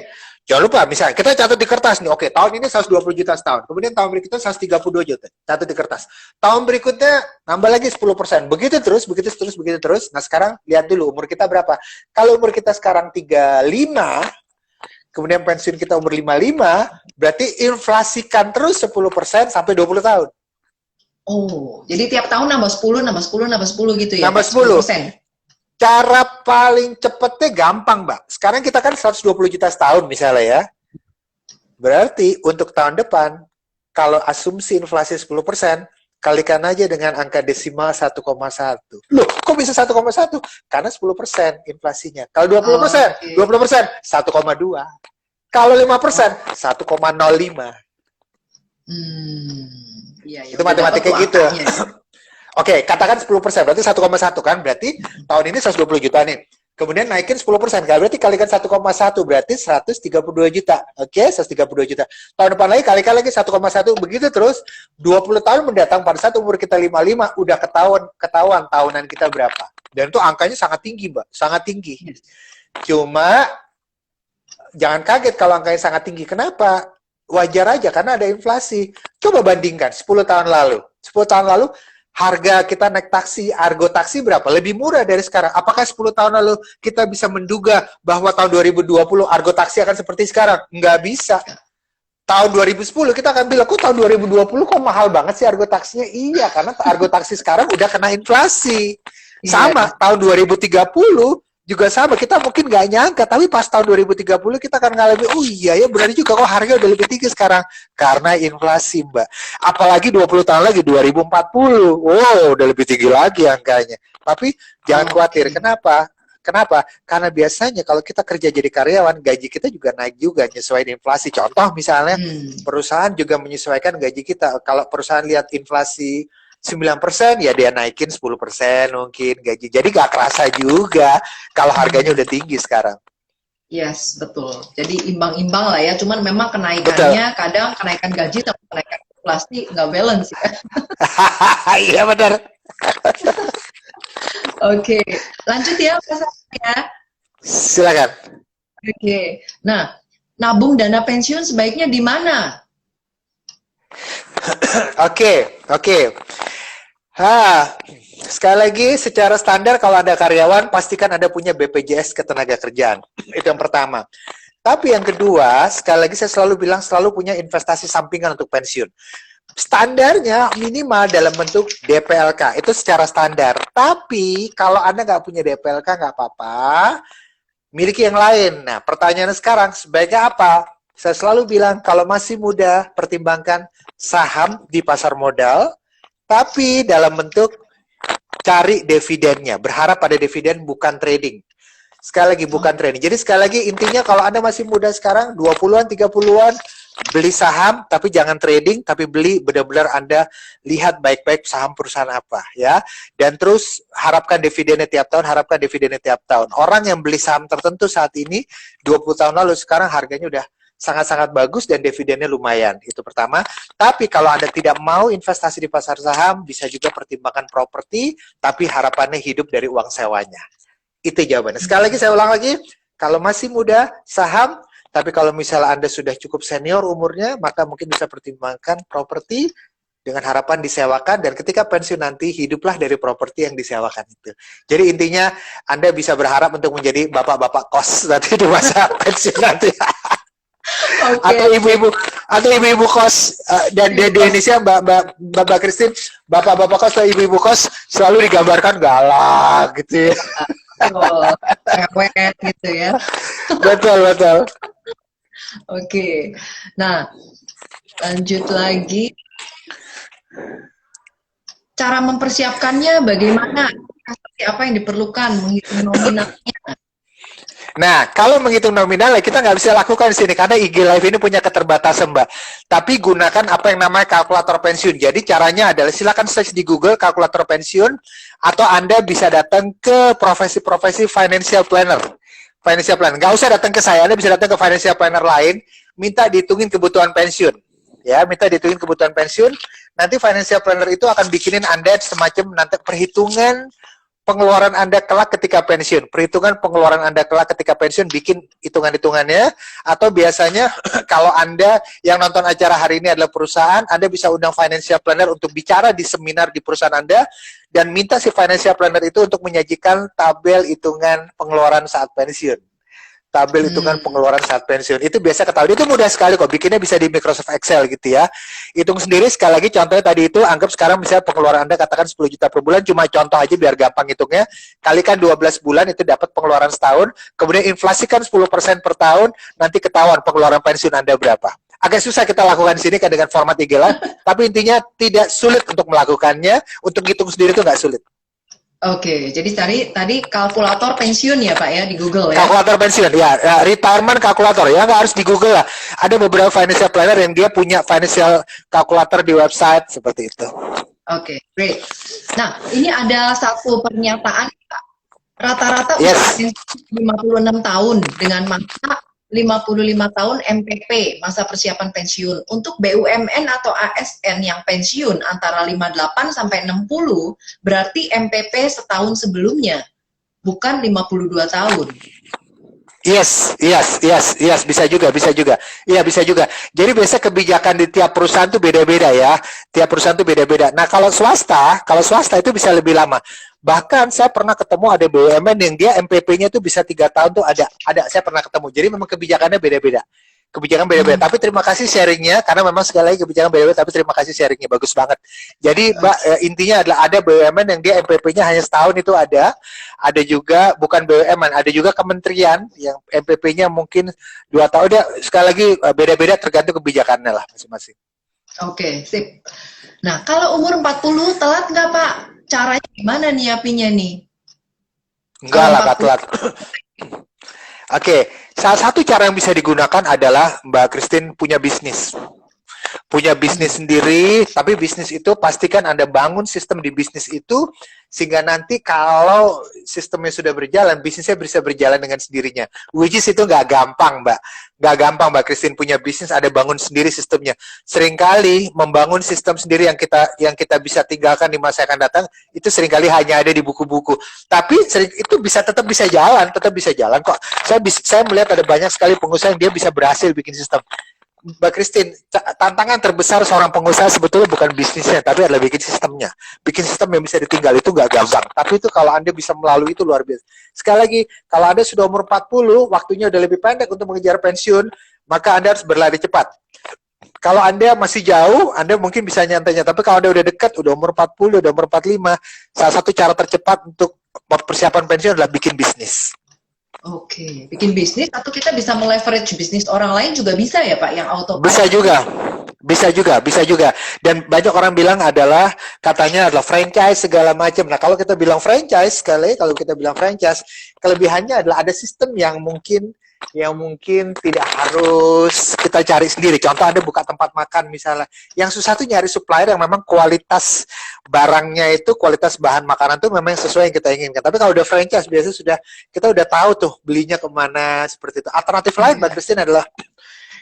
Jangan lupa, misalnya kita catat di kertas nih, oke, tahun ini 120 juta setahun, kemudian tahun berikutnya 132 juta, catat di kertas. Tahun berikutnya nambah lagi 10%, begitu terus, begitu terus, begitu terus. Nah sekarang lihat dulu umur kita berapa. Kalau umur kita sekarang 35, kemudian pensiun kita umur 55, berarti inflasikan terus 10% sampai 20 tahun. Oh, jadi tiap tahun nambah 10, nambah 10, nambah 10 gitu ya? Nambah 10. Cara paling cepetnya gampang, Mbak. Sekarang kita kan 120 juta setahun misalnya ya. Berarti untuk tahun depan, kalau asumsi inflasi 10%, kalikan aja dengan angka desimal 1,1. Loh, kok bisa 1,1? Karena 10% inflasinya. Kalau 20%, 20%, 1,2. Kalau 5%, 1,05. Iya, Itu matematika gitu. Oke, katakan 10%, berarti 1,1 kan? Berarti tahun ini 120 juta nih. Kemudian naikin 10%, kan? Berarti kalikan 1,1, berarti 132 juta. Oke, 132 juta. Tahun depan lagi, kalikan lagi 1,1, begitu terus. 20 tahun mendatang, pada saat umur kita 55, udah ketahuan tahunan kita berapa. Dan itu angkanya sangat tinggi, Mbak. Sangat tinggi. Cuma, jangan kaget kalau angkanya sangat tinggi. Kenapa? Wajar aja, karena ada inflasi. Coba bandingkan, 10 tahun lalu. 10 tahun lalu, harga kita naik taksi, argo taksi berapa? Lebih murah dari sekarang. Apakah 10 tahun lalu kita bisa menduga bahwa tahun 2020 argo taksi akan seperti sekarang? Nggak bisa. Tahun 2010 kita akan bilang, kok tahun 2020 kok mahal banget sih argo taksinya? Iya, karena argo taksi sekarang udah kena inflasi. Sama, tahun 2030 juga sama, kita mungkin nggak nyangka, tapi pas tahun 2030 kita akan ngalami, oh iya ya, berarti juga kok harga udah lebih tinggi sekarang, karena inflasi, Mbak. Apalagi 20 tahun lagi, 2040, wow, udah lebih tinggi lagi angkanya. Tapi jangan khawatir, kenapa? Kenapa? Karena biasanya kalau kita kerja jadi karyawan, gaji kita juga naik juga, nyesuaiin inflasi. Contoh misalnya, perusahaan juga menyesuaikan gaji kita. Kalau perusahaan lihat inflasi 9%, ya dia naikin 10% mungkin gaji. Jadi gak kerasa juga kalau harganya udah tinggi sekarang. Yes, betul. Jadi imbang-imbang lah ya. Cuman memang kenaikannya, kadang kenaikan gaji atau kenaikan inflasi nggak balance ya. Iya benar. Oke, lanjut ya Mas ya. Silakan. Oke, nah nabung dana pensiun sebaiknya di mana? Oke. Sekali lagi secara standar kalau ada karyawan pastikan Anda punya BPJS Ketenagakerjaan. Itu yang pertama. Tapi yang kedua, sekali lagi saya selalu bilang selalu punya investasi sampingan untuk pensiun. Standarnya minimal dalam bentuk DPLK. Itu secara standar. Tapi kalau Anda nggak punya DPLK nggak apa-apa. Miliki yang lain. Nah, pertanyaannya sekarang sebaiknya apa? Saya selalu bilang kalau masih muda pertimbangkan saham di pasar modal, tapi dalam bentuk cari dividennya, berharap pada dividen bukan trading. Sekali lagi bukan trading. Jadi sekali lagi intinya kalau Anda masih muda sekarang 20-an, 30-an, beli saham tapi jangan trading, tapi beli benar-benar Anda lihat baik-baik saham perusahaan apa ya. Dan terus harapkan dividennya tiap tahun, Orang yang beli saham tertentu saat ini 20 tahun lalu sekarang harganya udah sangat-sangat bagus dan dividennya lumayan. Itu pertama. Tapi kalau Anda tidak mau investasi di pasar saham, bisa juga pertimbangkan properti, tapi harapannya hidup dari uang sewanya. Itu jawabannya. Sekali lagi saya ulang lagi, kalau masih muda, saham, tapi kalau misalnya Anda sudah cukup senior umurnya, maka mungkin bisa pertimbangkan properti dengan harapan disewakan, dan ketika pensiun nanti, hiduplah dari properti yang disewakan itu. Jadi intinya, Anda bisa berharap untuk menjadi bapak-bapak kos nanti di masa pensiun nanti. Okay. Atau ibu-ibu kos dan di Indonesia Mbak Christine, bapak-bapak kos atau ibu-ibu kos selalu digambarkan galak gitu ya. Cewek gitu ya. Betul. Oke. Nah, lanjut lagi. Cara mempersiapkannya bagaimana? Seperti apa yang diperlukan menghitung nominalnya? Nah, kalau menghitung nominal ya kita nggak bisa lakukan di sini karena IG Live ini punya keterbatasan, Mbak. Tapi gunakan apa yang namanya kalkulator pensiun. Jadi caranya adalah silakan search di Google kalkulator pensiun, atau Anda bisa datang ke profesi-profesi financial planner. Financial planner. Nggak usah datang ke saya, Anda bisa datang ke financial planner lain, minta dihitungin kebutuhan pensiun. Ya, minta dihitungin kebutuhan pensiun. Nanti financial planner itu akan bikinin Anda semacam nanti perhitungan pengeluaran Anda kelak ketika pensiun. Perhitungan pengeluaran Anda kelak ketika pensiun, bikin hitungan-hitungannya. Atau biasanya kalau Anda yang nonton acara hari ini adalah perusahaan, Anda bisa undang financial planner untuk bicara di seminar di perusahaan Anda dan minta si financial planner itu untuk menyajikan tabel hitungan pengeluaran saat pensiun. Tabel hitungan pengeluaran saat pensiun. Itu biasa ketahui. Itu mudah sekali kok. Bikinnya bisa di Microsoft Excel gitu ya. Hitung sendiri sekali lagi contohnya tadi itu, anggap sekarang misalnya pengeluaran Anda katakan 10 juta per bulan, cuma contoh aja biar gampang hitungnya. Kalikan 12 bulan itu dapat pengeluaran setahun, kemudian inflasikan 10% per tahun, nanti ketahuan pengeluaran pensiun Anda berapa. Agak susah kita lakukan di sini kan dengan format Excel, tapi intinya tidak sulit untuk melakukannya. Untuk hitung sendiri itu nggak sulit. Oke, jadi tadi kalkulator pensiun ya Pak ya di Google ya? Kalkulator pensiun, ya, retirement kalkulator, ya nggak harus di Google lah. Ada beberapa financial planner yang dia punya financial calculator di website, seperti itu. Oke, great. Nah, ini ada satu pernyataan, Pak. Rata-rata Yes. usia 56 tahun dengan masa 55 tahun MPP, masa persiapan pensiun. Untuk BUMN atau ASN yang pensiun antara 58 sampai 60, berarti MPP setahun sebelumnya, bukan 52 tahun. Yes, bisa juga. Iya, bisa juga. Jadi biasa kebijakan di tiap perusahaan tuh beda-beda ya. Tiap perusahaan tuh beda-beda. Nah, kalau swasta itu bisa lebih lama. Bahkan saya pernah ketemu ada BUMN yang dia MPP-nya tuh bisa 3 tahun tuh ada saya pernah ketemu. Jadi memang kebijakannya beda-beda. Tapi terima kasih sharingnya, karena memang sekali lagi kebijakan beda-beda, tapi terima kasih sharingnya, bagus banget. Jadi Mbak, intinya adalah ada BUMN yang dia MPP-nya hanya setahun itu ada juga bukan BUMN, ada juga kementerian yang MPP-nya mungkin 2 tahun. Dia sekali lagi beda-beda tergantung kebijakannya lah masing-masing. Oke, sip. Nah, kalau umur 40 telat nggak Pak? Caranya gimana nyiapinnya nih? Enggak lah, Kak, telat. Oke, salah satu cara yang bisa digunakan adalah Mbak Christine punya bisnis. Punya bisnis sendiri, tapi bisnis itu pastikan Anda bangun sistem di bisnis itu, sehingga nanti kalau sistemnya sudah berjalan, bisnisnya bisa berjalan dengan sendirinya. Which is itu nggak gampang, Mbak. Nggak gampang, Mbak Christine punya bisnis, ada bangun sendiri sistemnya. Seringkali membangun sistem sendiri yang kita bisa tinggalkan di masa yang akan datang, itu seringkali hanya ada di buku-buku. Tapi itu tetap bisa jalan kok. Saya melihat ada banyak sekali pengusaha yang dia bisa berhasil bikin sistem. Mbak Christine, tantangan terbesar seorang pengusaha sebetulnya bukan bisnisnya, tapi adalah bikin sistemnya. Bikin sistem yang bisa ditinggal itu nggak gampang. Tapi itu kalau Anda bisa melalui itu luar biasa. Sekali lagi, kalau Anda sudah umur 40, waktunya udah lebih pendek untuk mengejar pensiun, maka Anda harus berlari cepat. Kalau Anda masih jauh, Anda mungkin bisa nyantai. Tapi kalau Anda udah dekat, udah umur 40, udah umur 45, salah satu cara tercepat untuk persiapan pensiun adalah bikin bisnis. Oke, bikin bisnis atau kita bisa meleverage bisnis orang lain juga bisa ya Pak, yang auto. Bisa juga. Dan banyak orang bilang katanya adalah franchise segala macam. Nah, kalau kita bilang franchise, kelebihannya adalah ada sistem yang mungkin tidak harus kita cari sendiri. Contoh Anda buka tempat makan misalnya. Yang susah tuh nyari supplier yang memang kualitas barangnya itu, kualitas bahan makanan tuh memang sesuai yang kita inginkan. Tapi kalau udah franchise, biasanya kita udah tahu tuh belinya kemana, seperti itu. Alternatif lain, Mbak Christine, adalah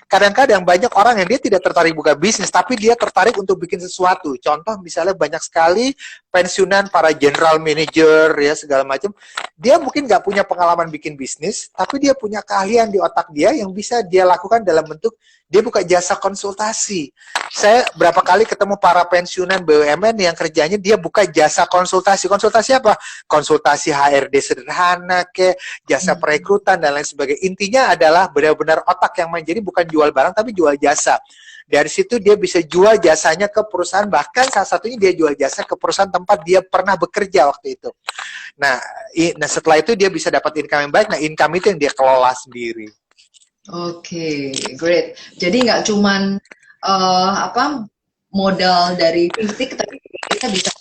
kadang-kadang banyak orang yang dia tidak tertarik buka bisnis, tapi dia tertarik untuk bikin sesuatu. Contoh misalnya banyak sekali pensiunan para general manager ya segala macam. Dia mungkin nggak punya pengalaman bikin bisnis, tapi dia punya keahlian di otak dia yang bisa dia lakukan dalam bentuk dia buka jasa konsultasi. Saya berapa kali ketemu para pensiunan BUMN yang kerjanya dia buka jasa konsultasi. Konsultasi apa? Konsultasi HRD sederhana, jasa perekrutan dan lain sebagainya. Intinya adalah benar-benar otak yang main. Jadi bukan jual barang tapi jual jasa. Dari situ dia bisa jual jasanya ke perusahaan, bahkan salah satunya dia jual jasa ke perusahaan tempat dia pernah bekerja waktu itu. Nah setelah itu dia bisa dapat income yang baik. Nah, income itu yang dia kelola sendiri. Oke, great. Jadi nggak cuman modal dari fisik, tapi kita bisa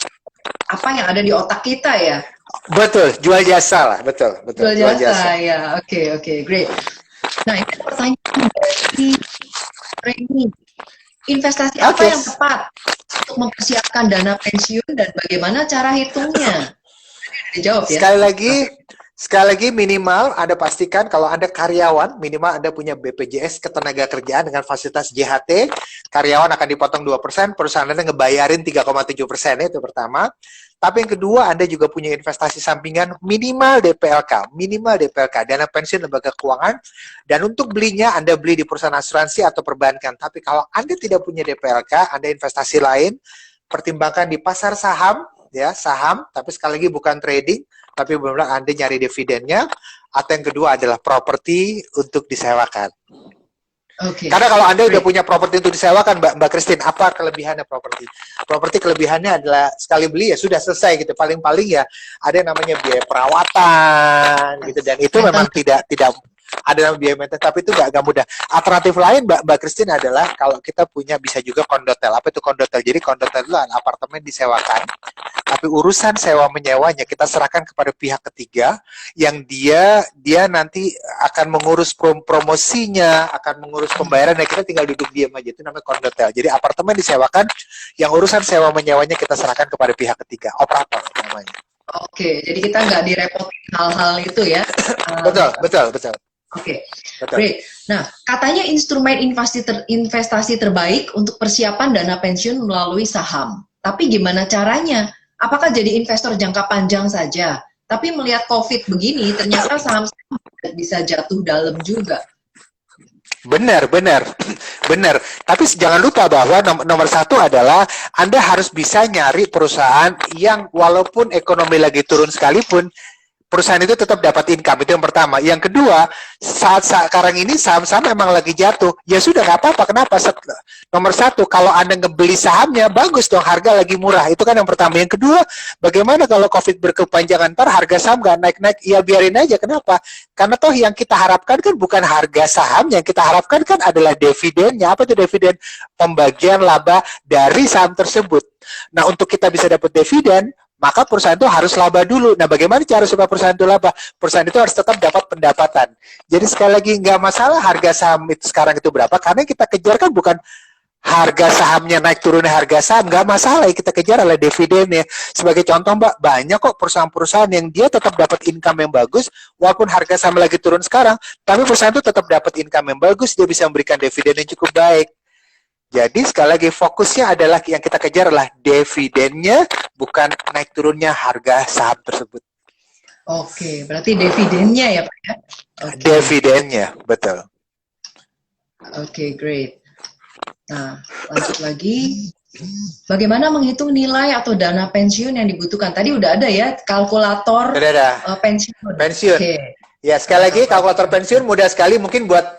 apa yang ada di otak kita ya. Betul, jual jasa lah, betul. Jual jasa ya. Oke, great. Nah, ini pertanyaan dari Reni. Investasi apa yang tepat untuk mempersiapkan dana pensiun dan bagaimana cara hitungnya? Dijawab ya. Sekali lagi minimal Anda pastikan kalau Anda karyawan, minimal Anda punya BPJS Ketenagakerjaan dengan fasilitas JHT, karyawan akan dipotong 2%, perusahaan Anda ngebayarin 3,7%, itu pertama. Tapi yang kedua, Anda juga punya investasi sampingan minimal DPLK, dana pensiun lembaga keuangan, dan untuk belinya Anda beli di perusahaan asuransi atau perbankan. Tapi kalau Anda tidak punya DPLK, Anda investasi lain, pertimbangkan di pasar saham, ya saham, tapi sekali lagi bukan trading, tapi benar-benar Anda nyari dividennya, atau yang kedua adalah properti untuk disewakan. Oke. Karena kalau Anda udah Great. punya properti untuk disewakan, Mbak Christine, apa kelebihannya properti? Properti kelebihannya adalah sekali beli ya sudah selesai gitu. Paling-paling ya ada yang namanya biaya perawatan gitu, dan itu memang tidak ada namanya biaya maintenance, tapi itu nggak mudah. Alternatif lain Mbak Christine adalah kalau kita punya bisa juga kondotel. Apa itu kondotel? Jadi kondotel itu apartemen disewakan, tapi urusan sewa menyewanya kita serahkan kepada pihak ketiga yang dia nanti akan mengurus promosinya, akan mengurus pembayaran, dan kita tinggal duduk diam aja. Itu namanya kondotel. Jadi apartemen disewakan, yang urusan sewa menyewanya kita serahkan kepada pihak ketiga, operator namanya. Oke, jadi kita nggak direpotin hal-hal itu ya. Betul. Oke, Betul. great. Nah, katanya instrumen investasi terbaik untuk persiapan dana pensiun melalui saham. Tapi gimana caranya? Apakah jadi investor jangka panjang saja? Tapi melihat COVID begini, ternyata saham bisa jatuh dalam juga. Benar. Tapi jangan lupa bahwa nomor satu adalah Anda harus bisa nyari perusahaan yang walaupun ekonomi lagi turun sekalipun, perusahaan itu tetap dapat income. Itu yang pertama. Yang kedua, saat sekarang ini saham-saham memang lagi jatuh, ya sudah nggak apa-apa. Kenapa? Nomor satu, kalau Anda ngebeli sahamnya, bagus dong, harga lagi murah. Itu kan yang pertama. Yang kedua, bagaimana kalau COVID berkepanjangan, ntar harga saham nggak naik-naik, ya biarin aja. Kenapa? Karena toh yang kita harapkan kan bukan harga saham, yang kita harapkan kan adalah dividennya. Apa itu dividen? Pembagian laba dari saham tersebut. Nah, untuk kita bisa dapat dividen, maka perusahaan itu harus laba dulu. Nah, bagaimana cara supaya perusahaan itu laba? Perusahaan itu harus tetap dapat pendapatan. Jadi sekali lagi, nggak masalah harga saham itu sekarang itu berapa, karena yang kita kejar kan bukan harga sahamnya naik turunnya harga saham, nggak masalah. Yang kita kejar adalah dividennya. Sebagai contoh Mbak, banyak kok perusahaan-perusahaan yang dia tetap dapat income yang bagus, walaupun harga saham lagi turun sekarang, tapi perusahaan itu tetap dapat income yang bagus, dia bisa memberikan dividen yang cukup baik. Jadi sekali lagi fokusnya adalah yang kita kejar adalah dividennya, bukan naik turunnya harga saham tersebut. Oke, berarti dividennya ya Pak ya? Okay. Dividennya, betul. Oke, great. Nah, lanjut lagi. Bagaimana menghitung nilai atau dana pensiun yang dibutuhkan? Tadi udah ada ya, kalkulator pensiun. Okay. Ya, sekali lagi kalkulator pensiun mudah sekali, mungkin buat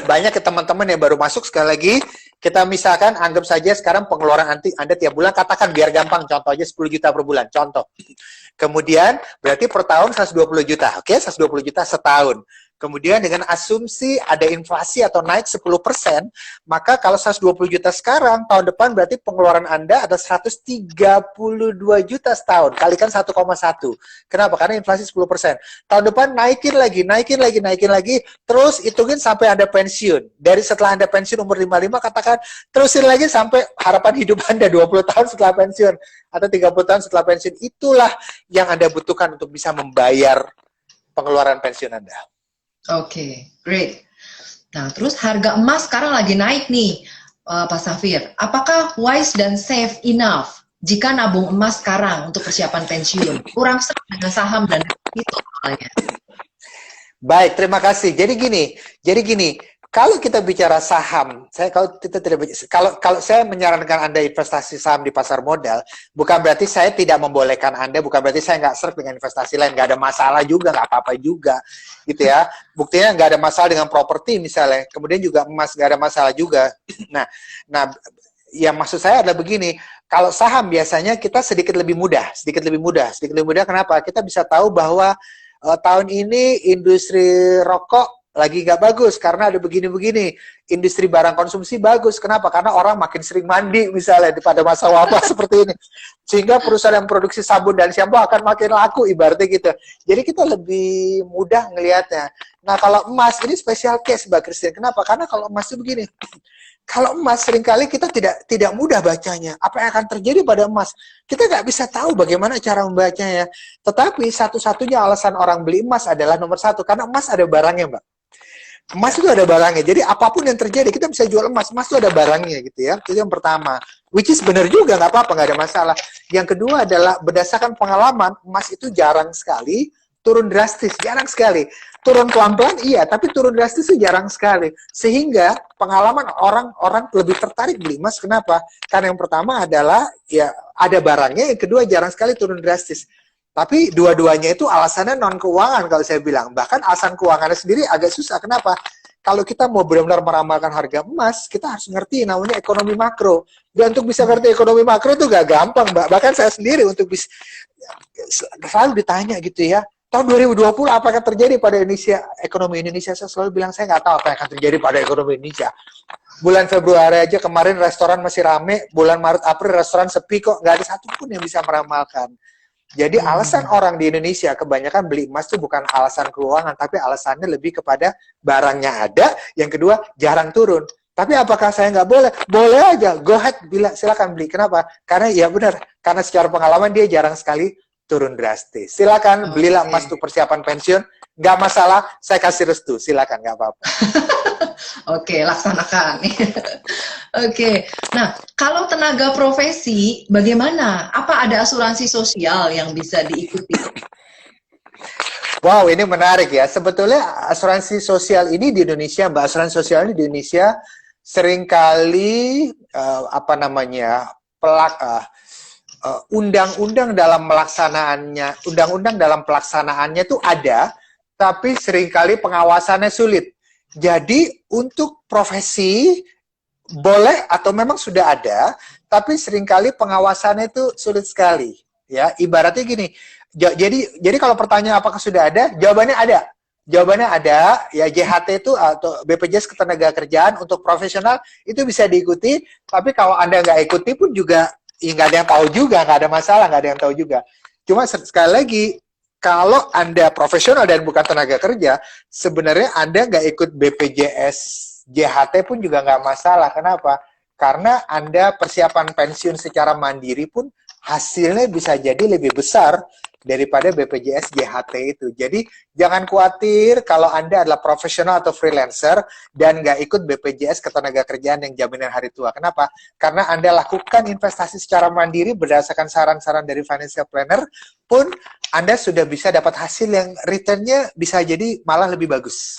banyak teman-teman yang baru masuk. Sekali lagi, kita misalkan anggap saja sekarang pengeluaran Anda tiap bulan, katakan biar gampang, contoh aja 10 juta per bulan, contoh. Kemudian berarti per tahun 120 juta, oke? 120 juta setahun. Kemudian dengan asumsi ada inflasi atau naik 10%, maka kalau 120 juta sekarang, tahun depan berarti pengeluaran Anda ada 132 juta setahun, kalikan 1,1. Kenapa? Karena inflasi 10%. Tahun depan naikin lagi, terus hitungin sampai Anda pensiun. Dari setelah Anda pensiun umur 55, katakan terusin lagi sampai harapan hidup Anda 20 tahun setelah pensiun, atau 30 tahun setelah pensiun. Itulah yang Anda butuhkan untuk bisa membayar pengeluaran pensiun Anda. Oke, great. Nah, terus harga emas sekarang lagi naik nih, Pak Safir. Apakah wise dan safe enough jika nabung emas sekarang untuk persiapan pensiun? Kurang serap dengan saham dan itu soalnya. Baik, terima kasih. Jadi gini, kalau kita bicara saham, kalau saya menyarankan Anda investasi saham di pasar modal, bukan berarti saya tidak membolehkan Anda, bukan berarti saya nggak serp dengan investasi lain, nggak ada masalah juga, nggak apa-apa juga, gitu ya. Buktinya nggak ada masalah dengan properti misalnya, kemudian juga emas nggak ada masalah juga. Nah, yang maksud saya adalah begini, kalau saham biasanya kita sedikit lebih mudah. Kenapa? Kita bisa tahu bahwa tahun ini industri rokok lagi nggak bagus karena ada begini-begini. Industri barang konsumsi bagus. Kenapa? Karena orang makin sering mandi misalnya pada masa wabah seperti ini. Sehingga perusahaan yang produksi sabun dan shampoo akan makin laku ibaratnya gitu. Jadi kita lebih mudah ngelihatnya. Nah, kalau emas ini special case Mbak Christine. Kenapa? Karena kalau emas itu begini. Kalau emas seringkali kita tidak mudah bacanya. Apa yang akan terjadi pada emas? Kita nggak bisa tahu bagaimana cara membacanya. Tetapi satu-satunya alasan orang beli emas adalah nomor satu, karena emas ada barangnya, Mbak. Emas itu ada barangnya. Jadi apapun yang terjadi, kita bisa jual emas. Emas itu ada barangnya gitu ya. Itu yang pertama. Which is benar juga, nggak apa-apa, nggak ada masalah. Yang kedua adalah berdasarkan pengalaman, emas itu jarang sekali turun drastis, jarang sekali. Turun pelan-pelan iya, tapi turun drastis itu jarang sekali. Sehingga pengalaman orang-orang lebih tertarik beli emas. Kenapa? Karena yang pertama adalah ya ada barangnya, yang kedua jarang sekali turun drastis. Tapi dua-duanya itu alasannya non keuangan kalau saya bilang. Bahkan alasan keuangannya sendiri agak susah. Kenapa? Kalau kita mau benar-benar meramalkan harga emas, kita harus ngerti namanya ekonomi makro. Dan untuk bisa ngerti ekonomi makro itu gak gampang, Mbak. Bahkan saya sendiri untuk bisa selalu ditanya gitu ya. Tahun 2020 apa yang terjadi pada Indonesia, ekonomi Indonesia? Saya selalu bilang saya nggak tahu apa yang akan terjadi pada ekonomi Indonesia. Bulan Februari aja kemarin restoran masih rame, bulan Maret April restoran sepi kok, nggak ada satupun yang bisa meramalkan. Jadi alasan orang di Indonesia kebanyakan beli emas itu bukan alasan keuangan, tapi alasannya lebih kepada barangnya ada, yang kedua jarang turun. Tapi apakah saya nggak boleh? Boleh aja, go ahead, silakan beli. Kenapa? Karena ya benar, karena secara pengalaman dia jarang sekali turun drastis. Silakan belilah emas untuk persiapan pensiun, nggak masalah, saya kasih restu, silakan, nggak apa-apa. Oke, laksanakan. Oke, nah kalau tenaga profesi, bagaimana? Apa ada asuransi sosial yang bisa diikuti? Wow, ini menarik ya. Sebetulnya asuransi sosial ini di Indonesia, Mbak, asuransi sosial ini di Indonesia seringkali apa namanya undang-undang dalam melaksanaannya, undang-undang dalam pelaksanaannya itu ada, tapi seringkali pengawasannya sulit. Jadi untuk profesi boleh atau memang sudah ada, tapi seringkali pengawasannya itu sulit sekali. Ya, ibaratnya gini. Jadi kalau pertanyaan apakah sudah ada, jawabannya ada. Jawabannya ada, ya JHT itu atau BPJS Ketenagakerjaan untuk profesional itu bisa diikuti, tapi kalau Anda nggak ikuti pun juga ya nggak ada yang tahu juga, nggak ada masalah, nggak ada yang tahu juga. Cuma sekali lagi, kalau Anda profesional dan bukan tenaga kerja, sebenarnya Anda nggak ikut BPJS JHT pun juga nggak masalah. Kenapa? Karena Anda persiapan pensiun secara mandiri pun hasilnya bisa jadi lebih besar daripada BPJS JHT itu. Jadi jangan khawatir kalau Anda adalah profesional atau freelancer dan nggak ikut BPJS Ketenagakerjaan yang jaminan hari tua. Kenapa? Karena Anda lakukan investasi secara mandiri berdasarkan saran-saran dari financial planner pun Anda sudah bisa dapat hasil yang return-nya bisa jadi malah lebih bagus.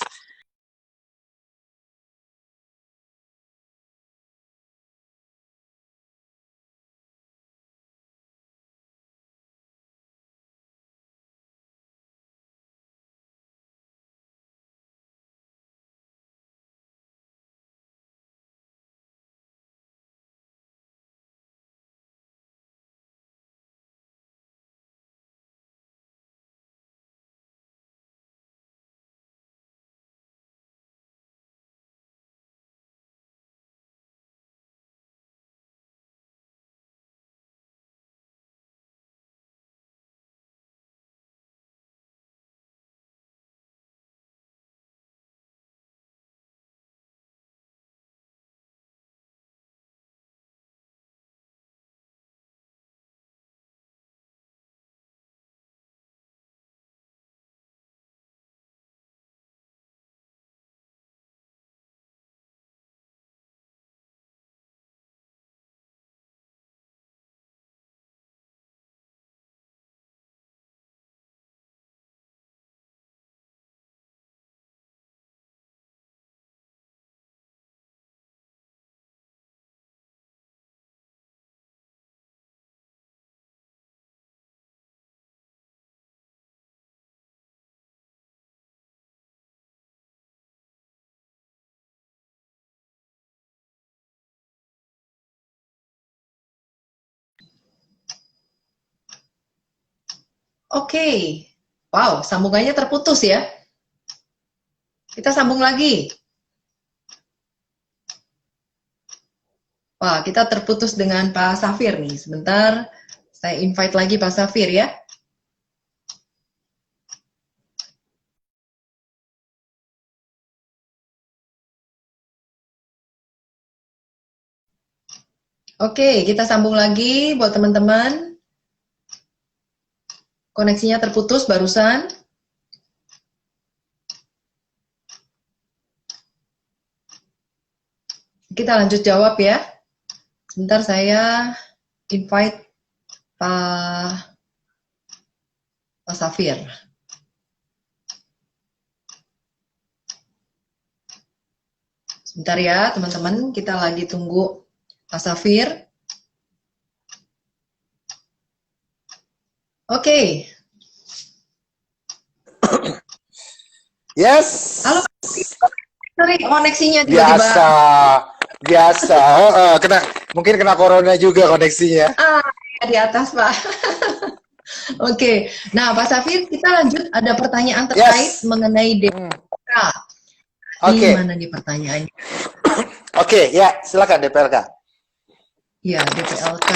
Oke, wow, sambungannya terputus ya. Kita sambung lagi. Wah, kita terputus dengan Pak Safir nih. Sebentar, saya invite lagi Pak Safir ya. Oke, kita sambung lagi buat teman-teman. Koneksinya terputus barusan. Kita lanjut jawab ya. Sebentar saya invite Pak Safir. Sebentar ya teman-teman, kita lagi tunggu Pak Safir. Oke. Yes. Halo, sorry, koneksinya tiba-tiba. Biasa. Mungkin kena corona juga koneksinya. Di atas, Pak. Oke. Nah, Pak Safir, kita lanjut. Ada pertanyaan terkait mengenai DPLK. Di mana nih pertanyaannya? Oke, ya, silakan DPLK. Ya, DPLK.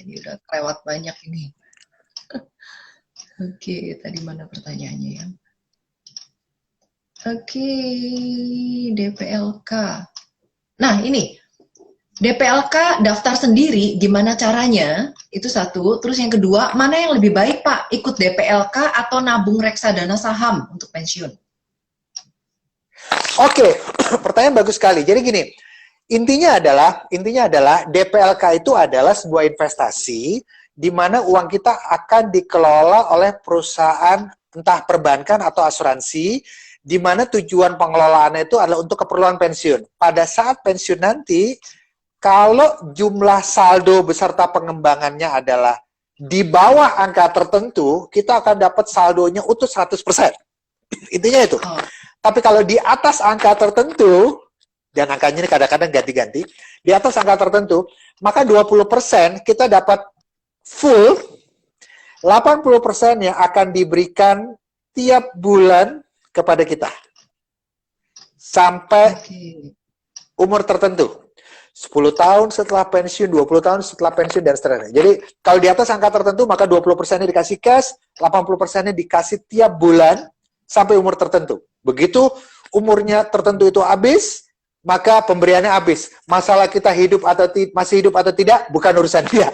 Ini udah kelewat banyak ini. Oke, tadi mana pertanyaannya ya? Oke, DPLK. Nah, ini DPLK daftar sendiri, gimana caranya? Itu satu. Terus yang kedua, mana yang lebih baik, Pak? Ikut DPLK atau nabung reksadana saham untuk pensiun? Oke, pertanyaan bagus sekali. Jadi gini, intinya adalah DPLK itu adalah sebuah investasi di mana uang kita akan dikelola oleh perusahaan entah perbankan atau asuransi, di mana tujuan pengelolaannya itu adalah untuk keperluan pensiun. Pada saat pensiun nanti, kalau jumlah saldo beserta pengembangannya adalah di bawah angka tertentu, kita akan dapat saldonya utuh 100%. Intinya itu. Tapi kalau di atas angka tertentu, dan angkanya ini kadang-kadang ganti-ganti, di atas angka tertentu, maka 20% kita dapat full, 80% yang akan diberikan tiap bulan kepada kita sampai umur tertentu, 10 tahun setelah pensiun, 20 tahun setelah pensiun, dan seterusnya. Jadi kalau di atas angka tertentu maka 20%-nya dikasih cash, 80%-nya dikasih tiap bulan sampai umur tertentu. Begitu umurnya tertentu itu habis, maka pemberiannya habis. Masalah kita hidup atau masih hidup atau tidak bukan urusan dia.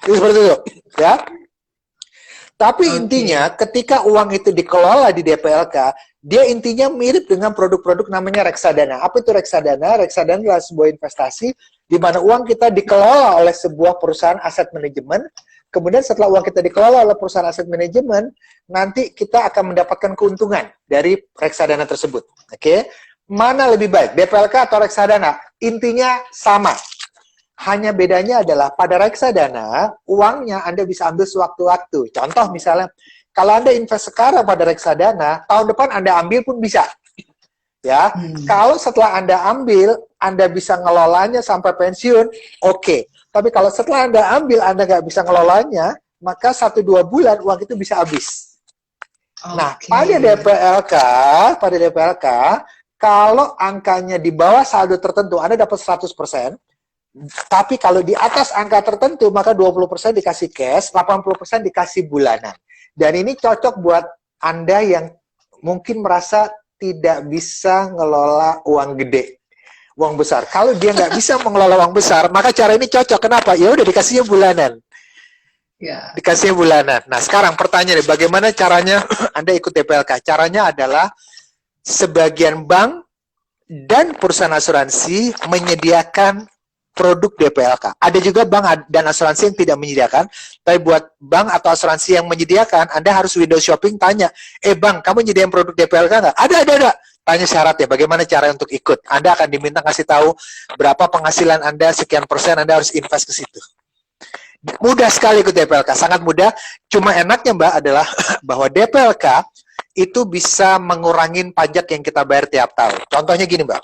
Itu seperti itu, ya. Tapi intinya ketika uang itu dikelola di DPLK, dia intinya mirip dengan produk-produk namanya reksadana. Apa itu reksadana? Reksadana adalah sebuah investasi di mana uang kita dikelola oleh sebuah perusahaan aset manajemen. Kemudian setelah uang kita dikelola oleh perusahaan aset manajemen, nanti kita akan mendapatkan keuntungan dari reksadana tersebut. Oke? Mana lebih baik, DPLK atau reksadana? Intinya sama. Hanya bedanya adalah pada reksadana, uangnya Anda bisa ambil sewaktu-waktu. Contoh misalnya, kalau Anda invest sekarang pada reksadana, tahun depan Anda ambil pun bisa. Ya, kalau setelah Anda ambil, Anda bisa ngelolanya sampai pensiun, oke. Tapi kalau setelah Anda ambil, Anda nggak bisa ngelolanya, maka 1-2 bulan uang itu bisa habis. Nah, pada DPLK, kalau angkanya di bawah saldo tertentu, Anda dapat 100%. Tapi kalau di atas angka tertentu, maka 20% dikasih cash, 80% dikasih bulanan. Dan ini cocok buat Anda yang mungkin merasa tidak bisa ngelola uang gede, uang besar. Kalau dia nggak bisa mengelola uang besar, maka cara ini cocok. Kenapa? Ya udah dikasihnya bulanan. Ya. Dikasihnya bulanan. Nah, sekarang pertanyaannya, bagaimana caranya Anda ikut DPLK? Caranya adalah sebagian bank dan perusahaan asuransi menyediakan produk DPLK. Ada juga bank dan asuransi yang tidak menyediakan, tapi buat bank atau asuransi yang menyediakan, Anda harus window shopping tanya, bang, kamu nyediain produk DPLK nggak? Ada. Tanya syaratnya, bagaimana cara untuk ikut. Anda akan diminta kasih tahu berapa penghasilan Anda, sekian persen Anda harus invest ke situ. Mudah sekali ikut DPLK, sangat mudah. Cuma enaknya Mbak adalah bahwa DPLK itu bisa mengurangi pajak yang kita bayar tiap tahun. Contohnya gini Mbak,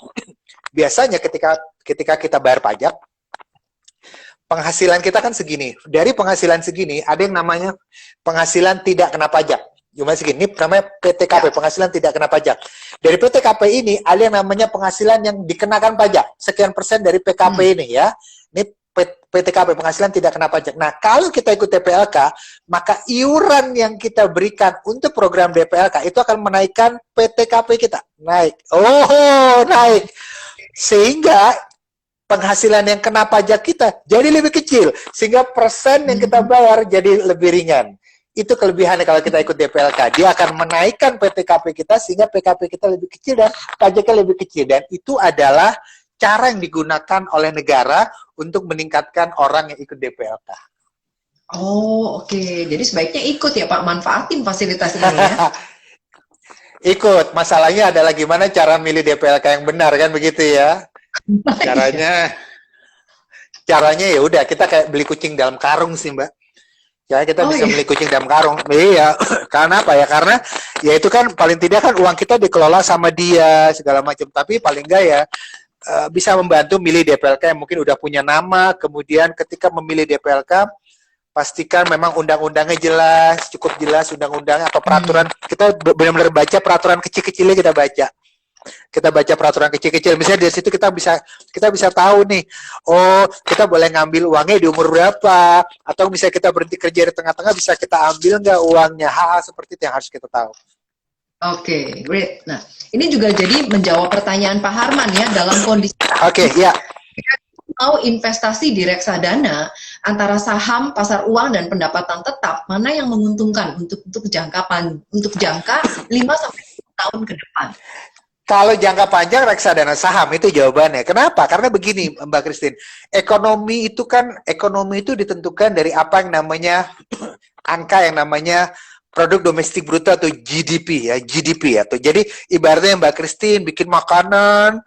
biasanya ketika kita bayar pajak, penghasilan kita kan segini. Dari penghasilan segini, ada yang namanya penghasilan tidak kena pajak. Cuma segini, ini namanya PTKP, penghasilan tidak kena pajak. Dari PTKP ini, ada yang namanya penghasilan yang dikenakan pajak. Sekian persen dari PKP ini ya. Ini PTKP, penghasilan tidak kena pajak. Nah, kalau kita ikut DPLK, maka iuran yang kita berikan untuk program DPLK itu akan menaikkan PTKP kita. Naik. Oh, naik. sehingga penghasilan yang kena pajak kita jadi lebih kecil, sehingga persen yang kita bayar jadi lebih ringan. Itu kelebihannya kalau kita ikut DPLK. Dia akan menaikkan PTKP kita sehingga PKP kita lebih kecil dan pajaknya lebih kecil. Dan itu adalah cara yang digunakan oleh negara untuk meningkatkan orang yang ikut DPLK. Oh, oke. Jadi sebaiknya ikut ya Pak, manfaatin fasilitas ini ya. Ikut. Masalahnya adalah gimana cara milih DPLK yang benar, kan begitu ya. Caranya ya udah, kita kayak beli kucing dalam karung sih, Mbak. Ya, kita bisa beli kucing dalam karung. Iya, karena apa ya? Karena ya itu kan paling tidak kan uang kita dikelola sama dia segala macam. Tapi paling enggak ya bisa membantu milih DPLK yang mungkin udah punya nama. Kemudian ketika memilih DPLK, pastikan memang undang-undangnya jelas, cukup jelas undang-undang atau peraturan. Kita benar-benar baca peraturan kecil-kecilnya, kita baca. Kita baca peraturan kecil-kecil. Misalnya dari situ kita bisa tahu nih, oh kita boleh ngambil uangnya di umur berapa, atau misalnya kita berhenti kerja di tengah-tengah bisa kita ambil nggak uangnya, hal seperti itu yang harus kita tahu. Oke, great. Nah, ini juga jadi menjawab pertanyaan Pak Harman ya, dalam kondisi Ya. mau investasi di reksadana antara saham, pasar uang dan pendapatan tetap, mana yang menguntungkan untuk jangka 5 sampai 10 tahun ke depan? Kalau jangka panjang reksadana saham itu jawabannya. Kenapa? Karena begini, Mbak Christine, ekonomi itu ditentukan dari apa yang namanya angka yang namanya produk domestik bruto atau GDP ya, jadi ibaratnya Mbak Christine bikin makanan,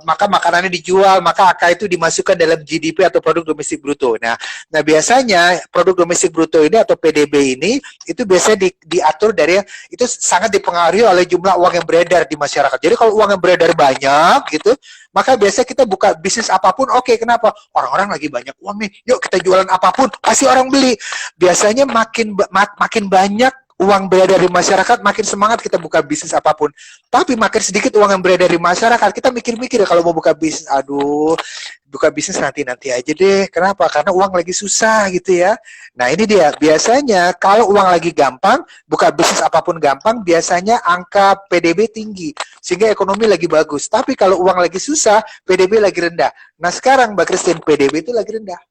maka makanannya dijual, maka angka itu dimasukkan dalam GDP atau produk domestik bruto. Nah biasanya produk domestik bruto ini atau PDB ini itu biasanya diatur dari, itu sangat dipengaruhi oleh jumlah uang yang beredar di masyarakat. Jadi kalau uang yang beredar banyak gitu, maka biasanya kita buka bisnis apapun oke. Kenapa? Orang-orang lagi banyak uang nih, yuk kita jualan apapun, pasti orang beli. Biasanya makin banyak uang beredar di masyarakat, makin semangat kita buka bisnis apapun. Tapi makin sedikit uang yang beredar di masyarakat, kita mikir-mikir ya, kalau mau buka bisnis, aduh, buka bisnis nanti aja deh. Kenapa? Karena uang lagi susah gitu ya. Nah ini dia, biasanya kalau uang lagi gampang, buka bisnis apapun gampang, biasanya angka PDB tinggi, sehingga ekonomi lagi bagus. Tapi kalau uang lagi susah, PDB lagi rendah. Nah sekarang Mbak Christine, PDB itu lagi rendah.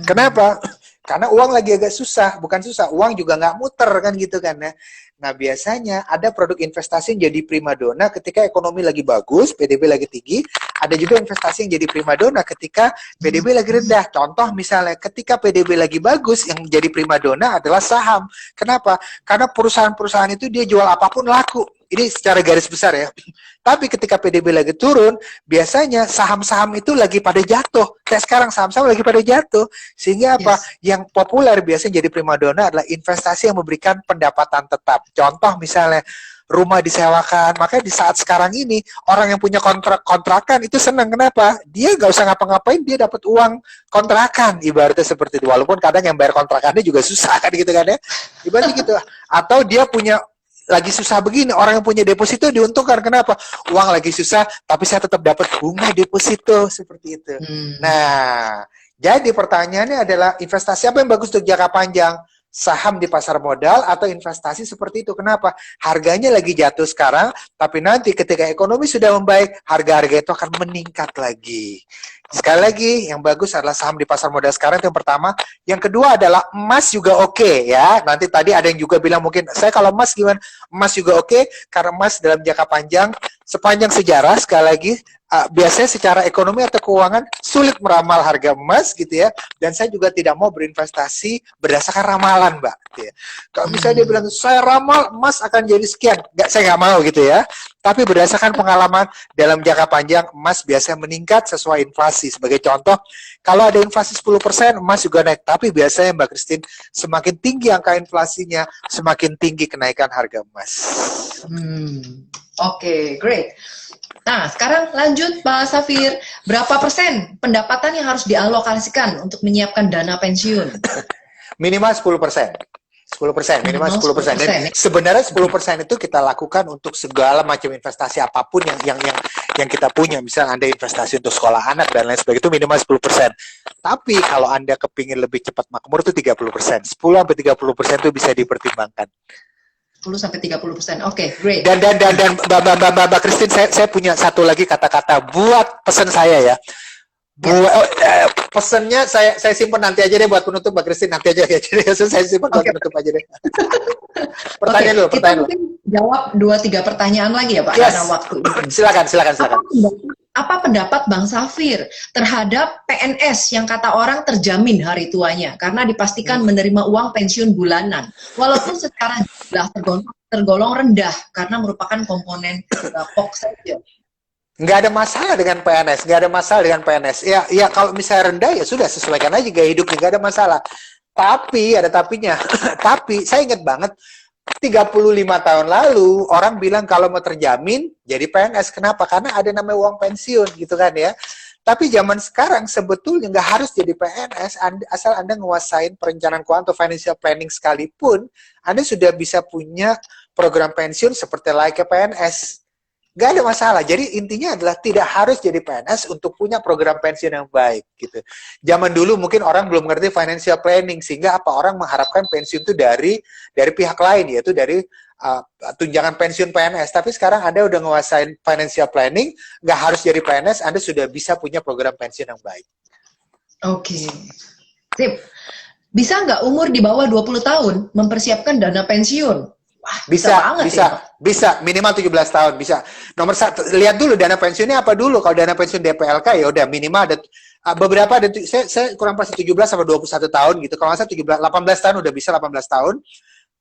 Kenapa? Karena uang lagi agak susah, bukan susah, uang juga nggak muter kan gitu kan ya. Nah biasanya ada produk investasi yang jadi primadona ketika ekonomi lagi bagus, PDB lagi tinggi. Ada juga investasi yang jadi primadona ketika PDB lagi rendah. Contoh misalnya ketika PDB lagi bagus, yang jadi primadona adalah saham. Kenapa? Karena perusahaan-perusahaan itu dia jual apapun laku. Ini secara garis besar ya. Tapi ketika PDB lagi turun, biasanya saham-saham itu lagi pada jatuh. Kayak sekarang saham-saham lagi pada jatuh. Sehingga apa? Yang populer biasanya jadi primadona adalah investasi yang memberikan pendapatan tetap. Contoh misalnya rumah disewakan. Makanya di saat sekarang ini orang yang punya kontrakan itu senang. Kenapa? Dia nggak usah ngapa-ngapain, dia dapat uang kontrakan. Ibaratnya seperti itu. Walaupun kadang yang bayar kontrakannya juga susah kan gitu kan ya. Ibaratnya gitu. Atau dia punya lagi susah begini, orang yang punya deposito diuntungkan. Kenapa? Uang lagi susah, tapi saya tetap dapat bunga deposito, seperti itu. Nah, jadi pertanyaannya adalah investasi apa yang bagus untuk jangka panjang? Saham di pasar modal atau investasi seperti itu. Kenapa? Harganya lagi jatuh sekarang, tapi nanti ketika ekonomi sudah membaik, harga-harga itu akan meningkat lagi. Sekali lagi, yang bagus adalah saham di pasar modal sekarang, itu yang pertama. Yang kedua adalah emas juga oke ya. Nanti tadi ada yang juga bilang mungkin, saya kalau emas gimana? Emas juga oke, karena emas dalam jangka panjang, sepanjang sejarah, sekali lagi, biasanya secara ekonomi atau keuangan sulit meramal harga emas gitu ya, dan saya juga tidak mau berinvestasi berdasarkan ramalan Mbak gitu ya. Kalau misalnya dia bilang saya ramal emas akan jadi sekian, saya nggak mau gitu ya, tapi berdasarkan pengalaman dalam jangka panjang emas biasanya meningkat sesuai inflasi. Sebagai contoh, kalau ada inflasi 10%, emas juga naik, tapi biasanya Mbak Christine, semakin tinggi angka inflasinya, semakin tinggi kenaikan harga emas. Oke, great. Nah, sekarang lanjut Pak Safir, berapa persen pendapatan yang harus dialokasikan untuk menyiapkan dana pensiun? Minimal 10%. 10%, minimal 10%. Dan sebenarnya 10% itu kita lakukan untuk segala macam investasi apapun yang kita punya. Misal Anda investasi untuk sekolah anak dan lain sebagainya, itu minimal 10%. Tapi kalau Anda kepingin lebih cepat makmur itu 30%. 10-30% itu bisa dipertimbangkan. sampai 30%. Oke, great. Dan Mbak Christine, saya punya satu lagi kata-kata buat pesan saya ya. Pesannya saya simpan nanti aja deh buat penutup, Mbak Christine, nanti aja ya. Jadi saya simpan buat penutup aja deh. Pertanyaan dulu, pertanyaan kita mungkin jawab 2-3 pertanyaan lagi ya Pak, yes. karena waktu ini. Silakan. Apa pendapat Bang Safir terhadap PNS yang kata orang terjamin hari tuanya karena dipastikan menerima uang pensiun bulanan, walaupun secara jumlah tergolong rendah karena merupakan komponen pokok saja? Nggak ada masalah dengan PNS, Ya, kalau misalnya rendah ya sudah, sesuaikan aja gaya hidupnya, nggak ada masalah. Tapi ada tapinya. Tapi saya ingat banget 35 tahun lalu orang bilang kalau mau terjamin jadi PNS. Kenapa? Karena ada namanya uang pensiun gitu kan ya. Tapi zaman sekarang sebetulnya nggak harus jadi PNS, asal Anda nguasain perencanaan keuangan atau financial planning sekalipun, Anda sudah bisa punya program pensiun seperti layaknya PNS. Nggak ada masalah. Jadi intinya adalah tidak harus jadi PNS untuk punya program pensiun yang baik gitu. Zaman dulu mungkin orang belum ngerti financial planning, sehingga apa, orang mengharapkan pensiun itu dari pihak lain, yaitu dari tunjangan pensiun PNS. Tapi sekarang Anda udah nguasain financial planning, nggak harus jadi PNS, Anda sudah bisa punya program pensiun yang baik. Oke. Sip. Bisa nggak umur di bawah 20 tahun mempersiapkan dana pensiun? Wah, bisa, minimal 17 tahun bisa. Nomor satu, lihat dulu dana pensiunnya apa dulu. Kalau dana pensiun DPLK ya udah minimal ada beberapa ada, saya kurang pasti 17 sampai 21 tahun gitu. Kalau nggak salah 18 tahun udah bisa, 18 tahun.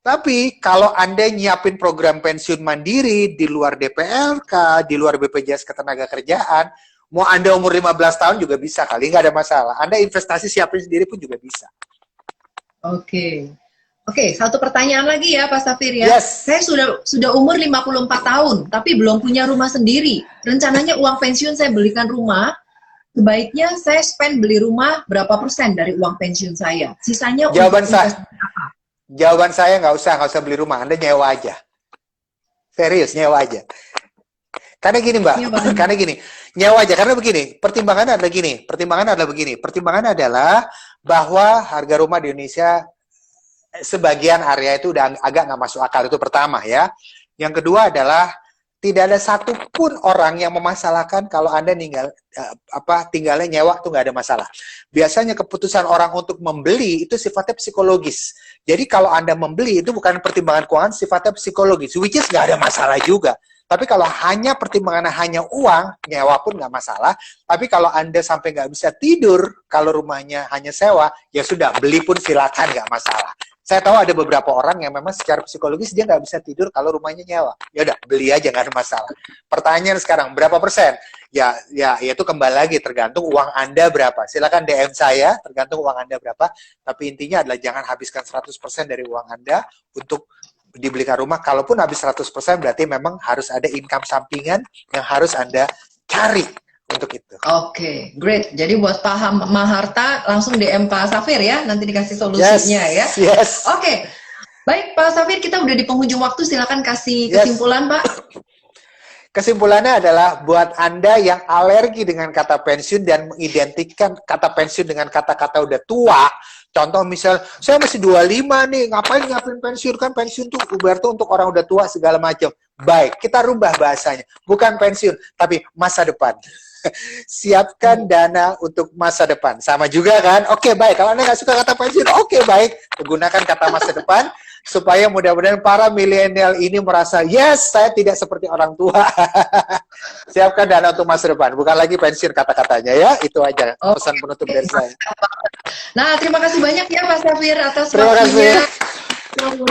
Tapi kalau Anda nyiapin program pensiun mandiri di luar DPLK, di luar BPJS Ketenagakerjaan, mau Anda umur 15 tahun juga bisa kali, nggak ada masalah. Anda investasi siapin sendiri pun juga bisa. Oke, satu pertanyaan lagi ya Pak Safir ya. Yes. Saya sudah umur 54 tahun, tapi belum punya rumah sendiri. Rencananya uang pensiun saya belikan rumah. Sebaiknya saya spend beli rumah berapa persen dari uang pensiun saya? Sisanya Jawaban untuk investasi apa? Jawaban saya nggak usah beli rumah. Anda nyewa aja. Serius, nyewa aja. Karena gini Mbak, nyewa aja. Karena begini, pertimbangannya adalah bahwa harga rumah di Indonesia sebagian area itu udah agak nggak masuk akal, itu pertama ya. Yang kedua adalah tidak ada satupun orang yang memasalahkan kalau Anda tinggalnya nyewa tuh nggak ada masalah. Biasanya keputusan orang untuk membeli itu sifatnya psikologis. Jadi kalau Anda membeli itu bukan pertimbangan keuangan, sifatnya psikologis, which is nggak ada masalah juga. Tapi kalau pertimbangannya hanya uang, nyewa pun nggak masalah. Tapi kalau Anda sampai nggak bisa tidur, kalau rumahnya hanya sewa, ya sudah, beli pun silakan, nggak masalah. Saya tahu ada beberapa orang yang memang secara psikologis dia nggak bisa tidur kalau rumahnya nyewa. Ya udah, beli aja, nggak ada masalah. Pertanyaan sekarang, berapa persen? Ya itu kembali lagi tergantung uang Anda berapa. Silakan DM saya, tergantung uang Anda berapa. Tapi intinya adalah jangan habiskan 100% dari uang Anda untuk dibelikan rumah. Kalaupun habis 100% berarti memang harus ada income sampingan yang harus Anda cari untuk itu. Oke, great. Jadi buat paham Maharta langsung DM Pak Safir ya, nanti dikasih solusinya ya. Yes. Oke. Baik Pak Safir, kita udah di penghujung waktu, silakan kasih kesimpulan Pak. Kesimpulannya adalah buat Anda yang alergi dengan kata pensiun dan mengidentikan kata pensiun dengan kata-kata udah tua. Contoh misal, saya masih 25 nih, ngapain pensiun? Kan pensiun tuh berarti untuk orang udah tua segala macam. Baik, kita rubah bahasanya. Bukan pensiun, tapi masa depan. Siapkan dana untuk masa depan. Sama juga kan? Oke, baik. Kalau Anda nggak suka kata pensiun, oke, baik. Gunakan kata masa depan, supaya mudah-mudahan para milenial ini merasa, yes, saya tidak seperti orang tua. Siapkan dana untuk masa depan. Bukan lagi pensiun kata-katanya ya. Itu aja pesan penutup dari saya. Nah, terima kasih banyak ya Pak Safir atas terima waktunya. Kasih.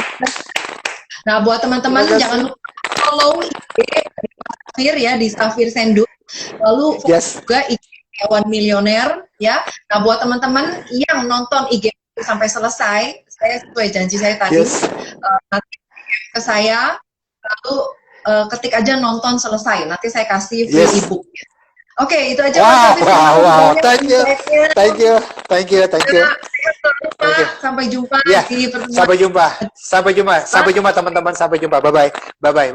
Nah, buat teman-teman jangan lupa follow IG Pak Safir ya di Safir Senduk. Lalu juga IG Karyawan Milioner ya. Nah, buat teman-teman yang nonton IG sampai selesai, saya sesuai janji saya tadi, nanti ke saya, lalu ketik aja nonton selesai. Nanti saya kasih free ebook. Oke, itu aja. Wow, thank you. Sampai jumpa di pertemuan. Sampai jumpa teman-teman. Sampai jumpa. Bye bye.